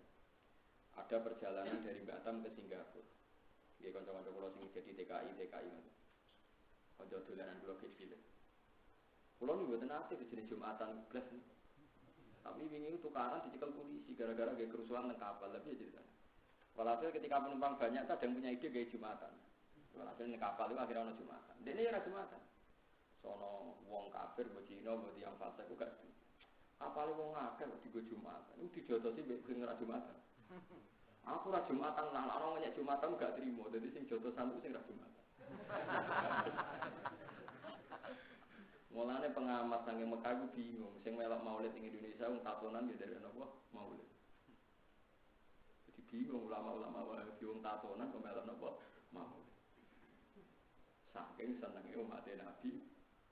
Ada perjalanan dari Batam ke Singapura. Nggih kanca-kanca kula sing jadi TKI. Kanca dolanan kula kecil. Kula niku mboten ate jenenge Jumatan blas. Tapi wingi tukaran dicekel polisi gara-gara nggih kerusuhan nang kapal lebih cerita. Walhasil ketika penumpang banyak kadang punya ide gawe Jumatan. Walhasil nang kapal itu akhirnya ana Jumatan. Dene ya ora Jumatan. Sono wong kafir mbok Cina mbok tiyang fasik ku gak. Apale wong akeh kok digo Jumatan. Iku dijotosi mbek sing ora Jumatan. Aku ora Jumatan lah, ana nyek Jumatan gak trimo. Dadi sing jotosan ku sing ora Jumatan. Mulane pengamat saking Mekah ku bingung, sing melok maulid ing Indonesia wong tatonan ya dari napa maulid. Jadi bingung ulama-ulama Wahabi wong tatonan kok melok napa maulid. Saking senenge umat Nabi,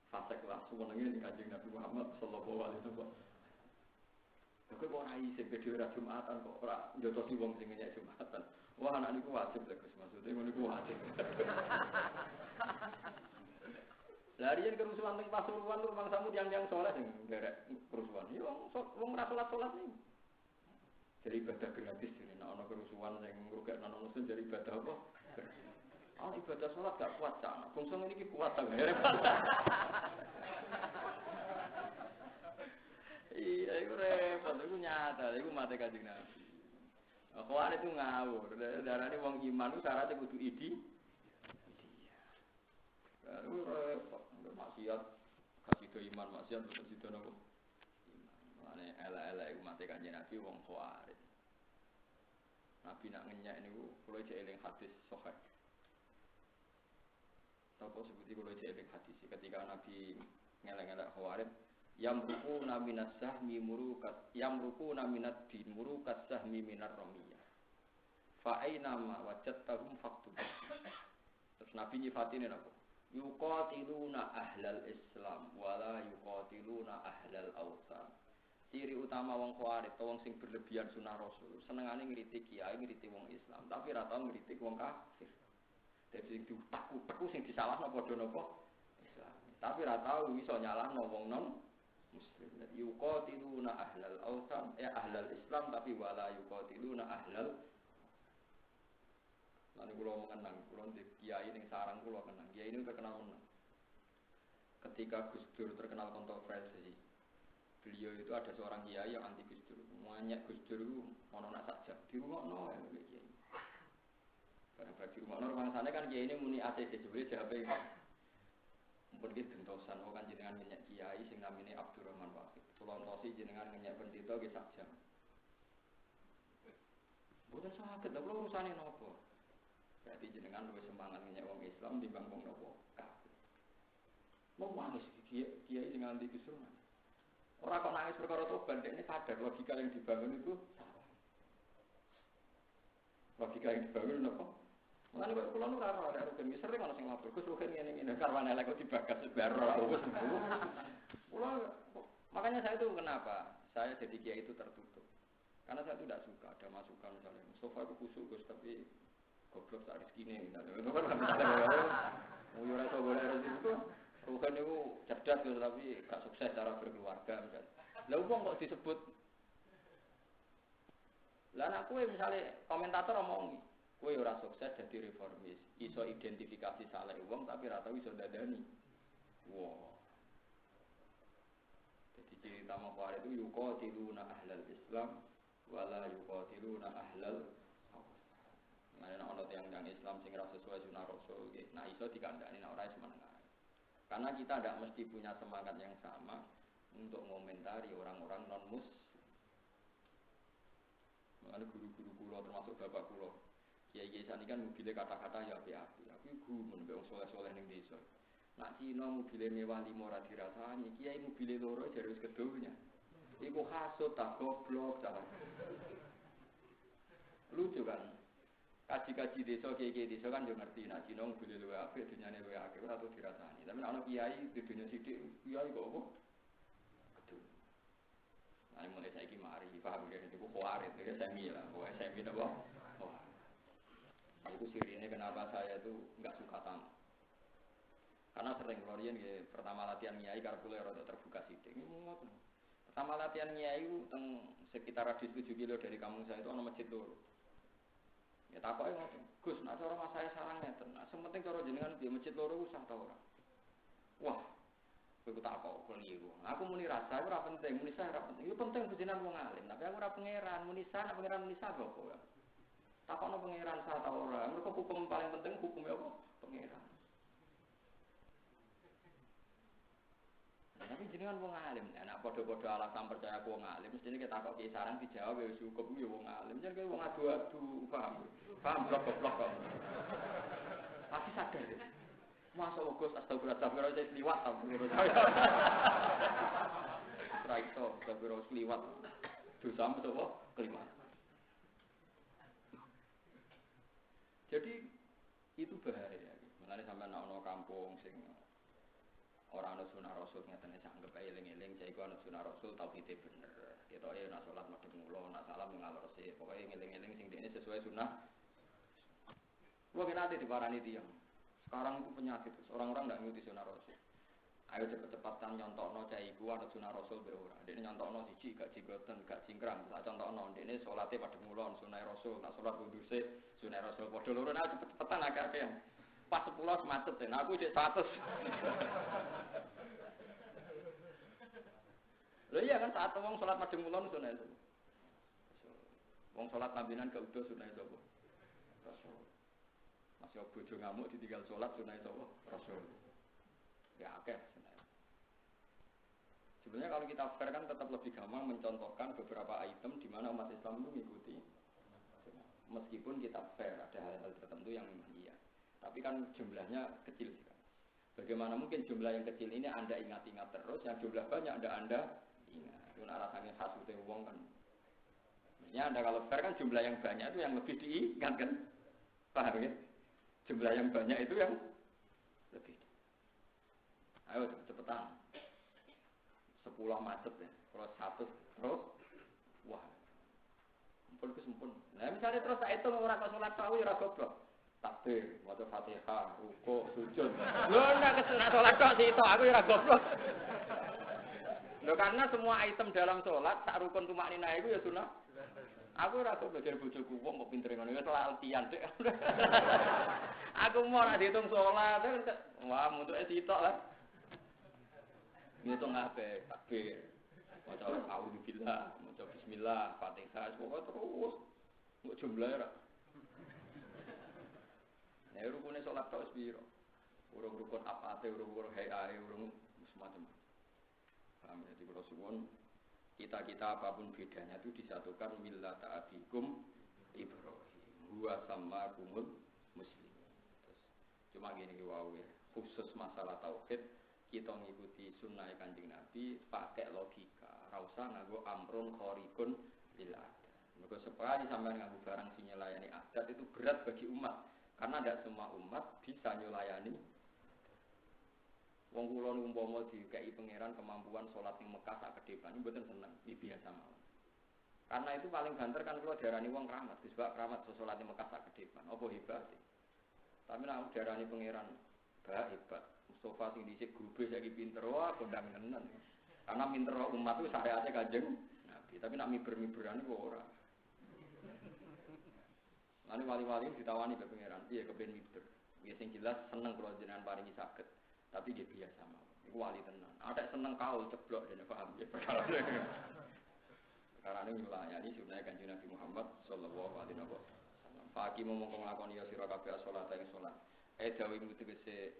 fasik lah suwenenge ning Kanjeng Nabi Muhammad sallallahu alaihi wasallam. Kok ora iso bedhe ora Jumatan kok ora njotosi wong sing nyek Jumatan. Wah anak niku wajib lho Gus, maksude ngono niku wajib. Larian kerusuhan ning Pasuruan tuh mangsamu yang saleh sing nderek kerusuhan. Ya wong ora salat-salat niku. Jadi ibadah gratis ini, ana kerusuhan sing ngrugekno muslim jadi ibadah apa? Ibadah salat gak kuat cak. Bangsa ngene iki kuat ta. Iya, iku repot, iku nyata, iku mate Kanjeng Nabi. Kok arep itu ngawur, darane wong iman ku syaratnya kudu idi. Lalu repot, maksiat kasih do iman maksiat terus itu nopo. Mane elek-elek iku mate Kanjeng Nabi wong khawarij. Nabi nak ngenyek niku kula cek eling hadis sahih. Sapa sebuti kula cek eling hadis ketika Nabi ngelek-elek khawarij yamruku naminat sahmi murukat yamruku naminat bin murukat sahmi minar ramiyah fa aina ma wajadtahum faqtu. Terus Nabi nyifatine napa? Yuqatiluna ahlal Islam wala yuqatiluna ahlal awsan. Ciri utama wong khawarij wong sing berlebihan sunah Rasul, senengane ngritik kiai, ngritik wong Islam, tapi ora tau ngritik wong kafir. Dadi sing diutak-utak sing disalahno padha napa? Islam. Tapi ora tau iso nyalahno wong non muslim. Yuqatiluna ahlal awsan, ahlal Islam tapi wala yuqatiluna ahlal. Lalu kula mengenang, kula ndek kiai ning sarang kula kenang. Kiai ini terkenal menang. Ketika Gus Dur terkenal kontroversi, beliau itu ada seorang kiai yang anti Gus Dur. Banyak Gus Dur itu ono nak saja di rumah ya kiai. Karena di rumah sana kan kiai ini muni ACC sebenarnya siapa yang mumpun ki gentosan kan jenengan ngenyek kiai sing namine Abdurrahman Wahid. Tulontosi jenengan ngenyek pendeta ki sak jam. Boten saged lho urusane napa? Berarti jenengan luwih semangat ngenyek wong Islam timbang wong napa? Kafir. Mau nangis kiai sing anti Gus Dur. Ora kok nangis perkara tobat, ini sadar logika yang dibangun itu salah. Logika yang dibangun apa? Mulane kok kula ora ada rugen sering ana sing lapor Gus rugen ngene-ngene karwane elek kok dibagas baro wis. Makanya saya itu kenapa saya jadi kiai itu tertutup. Karena saya itu tidak suka ada masukan misalnya Mustafa itu kusuk Gus tapi goblok tak rezekine misalnya. Itu kan misalnya mau ora iso golek rezeki itu bukan itu cerdas Gus tapi gak sukses cara berkeluarga misalnya. Lah wong kok disebut lah anak kowe misalnya komentator omongi kowe ora sukses jadi reformis, iso identifikasi salah wong tapi ora tau iso dadani. Wow. Jadi ciri utama Khawarij itu yuqatiluna ahlal Islam wala yuqatiluna ahlal Hawas. Mana ana yang Islam sing ora sesuai sunah Rasul nggih. Nah iso dikandani nek ora semenengah. Karena kita tidak mesti punya semangat yang sama untuk mengomentari orang-orang non-muslim. Makanya guru-guru kula termasuk bapak kula. Kiai-kiai sani kan mobilnya kata-kata ya api-api. Aku gumun mbek wong soleh-soleh ning desa. Nak Cina mobilnya mewah 5 ora dirasani, kiai mobilnya loro jare wis kedonya. Iku hasud tak goblok ta. Lucu kan? Kaji-kaji desa kiai-kiai desa kan yo ngerti nak Cina mobilnya luwe apik, dunyane luwe akeh ora tau dirasani. Tapi ana kiai di dunya sithik, kiai kok apa? Kedul. Nah, mulai saiki mari paham ya itu Khawarij ya semi lah, pokoke semi napa? Oh. Itu sirine kenapa saya itu enggak suka tamu. Karena sering Florian ya, pertama latihan nyai karena kuliah rada terbuka sithik. Pertama latihan nyai itu sekitar radius 7 kilo dari kampung saya itu ada masjid loro. Ya takoke ngoten. Gus, nek cara mas saya sarang ngeten. Nah, sementing cara jenengan di masjid loro usah ta ora. Wah, kowe takok keliru. Aku muni rasa ora penting, muni saya ora penting. Itu penting jenengan wong alim, tapi aku ora pangeran, muni saya pangeran muni saya kok. Takokno pangeran sa ta ora. Mergo hukum paling penting hukumnya apa? Pangeran. Tapi jenengan wong alim, anak padha-padha alasan percaya aku wong alim, mestine kita kok ki sarang dijawab ya cukup ya wong alim. Jenenge wong adu-adu, paham? Paham blok-blok kok. Pasti sadar ya. Masa Gus astagfirullah saya liwat ta. Ora iso astagfirullah liwat. Dosa apa kelima. Jadi itu bahaya. Mulane sampean ana kampung sing orang ana sunah rasul ngeten sak anggap ae eling-eling saiki ana sunah rasul tauhide bener. Ketoke nek salat madhep mulo, nek salam ngalor sih. Pokoke eling-eling sing dekne sesuai sunah. Gua kena diparani tiyang. Sekarang itu penyakit, orang-orang enggak ngikuti sunah rasul. Ayo cepet-cepetan nyontokno cah iku ana sunah rasul be ora. Dekne nyontokno siji gak jigoten, gak cingkrang. Tak contohno dekne salate madhep mulo sunah rasul, nak salat kudu sik sunah rasul padha loro nek cepet-cepetan akeh. Pas 10 macet ten, aku cek 100. Lho iya kan saat wong salat madhep kulon sunah itu. Wong salat nabinan gak udah sunah itu apa? Rasul. Masih bojo ngamuk ditinggal salat sunah itu apa? Rasul. Ya akeh sunah. Sebenarnya kalau kita fair kan tetap lebih gampang mencontohkan beberapa item di mana umat Islam itu mengikuti. Meskipun kita fair ada hal-hal tertentu yang memang iya. Tapi kan jumlahnya kecil sekali. Bagaimana mungkin jumlah yang kecil ini Anda ingat-ingat terus, yang jumlah banyak Anda ingat. Itu rasanya hasute wong kan. Maksudnya Anda kalau fair kan jumlah yang banyak itu yang lebih diingat kan. Paham ya? Jumlah yang banyak itu yang lebih. Ayo cepetan. 10 macet ya. Kalau 100 terus wah. Mumpun. Nah misalnya terus tak itu ora kok salat tahu ya ora goblok. Takbir, maca Fatihah, rukuk, sujud. Lho nek kesunah salat tok sik aku ora goblok. Lho karena semua item dalam salat sak rukun tumakninah iku ya sunah. Aku ora goblok dari bojoku wong kok pinter ngono ya salat altian Dik. Aku mau ora diitung salat, wah muntuke sitok lah. Ngitung ape, takbir. Maca auzubillah, maca bismillah, Fatihah, pokoke terus. Mbok jumlah ora. Nek rukune salat tok wis piro? Urung rukun apate, urung hayae, urung semacam. Paham ya, kalau suwun kita apapun bedanya itu disatukan millata abikum Ibrahim. Huwa sammakumul muslimin. Cuma gini wae, khusus masalah tauhid kita ngikuti sunnah Kanjeng Nabi pakai logika, ora usah nganggo amrun khariqun lil adat. Mergo separi sampean nganggo barang sing nyelayani adat itu berat bagi umat. Karena tidak semua umat bisa nyulayani. Wong kula niku umpama dikei pangeran kemampuan salat ning Mekah sak kedepan mboten seneng, biasa mawon. Karena itu paling banter kan kula diarani wong keramat, disebab keramat salat ning Mekah sak kedepan. Apa hebat? Tapi nek diarani pangeran hebat. Mustafa sing dhisik grupe saiki pinter wah kondang tenan. Karena pinter umat itu syariate Kanjeng Nabi, tapi nak miber-miberan kok ora. Lalu wali-wali ditawani ke pangeran, iya kepen miber. Ya sing jelas seneng kula jenengan paringi saged. Tapi dia biasa mawon. Iku wali tenan. Ada seneng kaul ceblok dene paham ya. Karena ini wilayani sunah Kanjeng Nabi Muhammad sallallahu alaihi wasallam. Pagi ngomong nglakoni ya sira kabeh salat ing salat. Dawimu tegese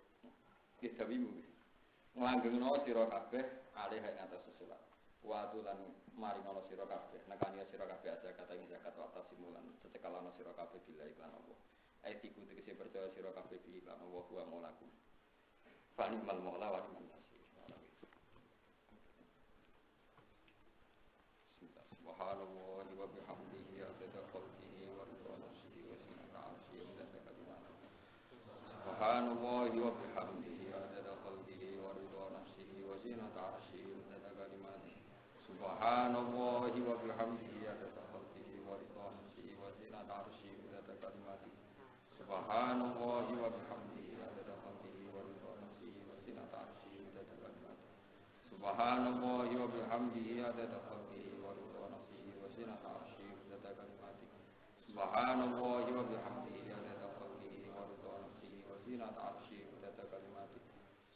dawimu. Nglanggengno sira kabeh alih ing atas salat. Wa lan maringono sira kabeh nekani sira kabeh aja kata ing zakat wa tasimulan secekalana sira kabeh bila iklan Allah. Etiku tegese percaya sira kabeh bi iklan Allah wa maulakum. Fanimal maula wa ni'mal nasir. Subhanallahi wa bihamdihi adada khalqihi wa ridha nafsihi wa zinata 'arsyihi wa midada kalimatihi. Subhanallahi wa bihamdihi adada khalqihi wa ridha nafsihi wa zinata 'arsyihi wa midada kalimatihi. Subhanallahi wa bihamdihi adada khalqihi wa ridha nafsihi wa zinata 'arsyihi wa midada kalimatihi. Subhanallahi wa bihamdihi adada khalqihi wa ridha nafsihi wa zinata 'arsyihi wa midada kalimatihi. Subhanallahi wa bihamdihi adada khalqihi wa ridha nafsihi wa zinata 'arsyihi wa midada kalimatihi. Subhanallahi wa bihamdihi adada khalqihi wa ridha nafsihi wa zinata 'arsyihi wa midada kalimatihi.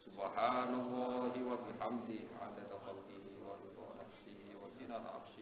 Subhanallahi wa bihamdihi adada khalqihi wa ridha nafsihi wa zinata 'arsyihi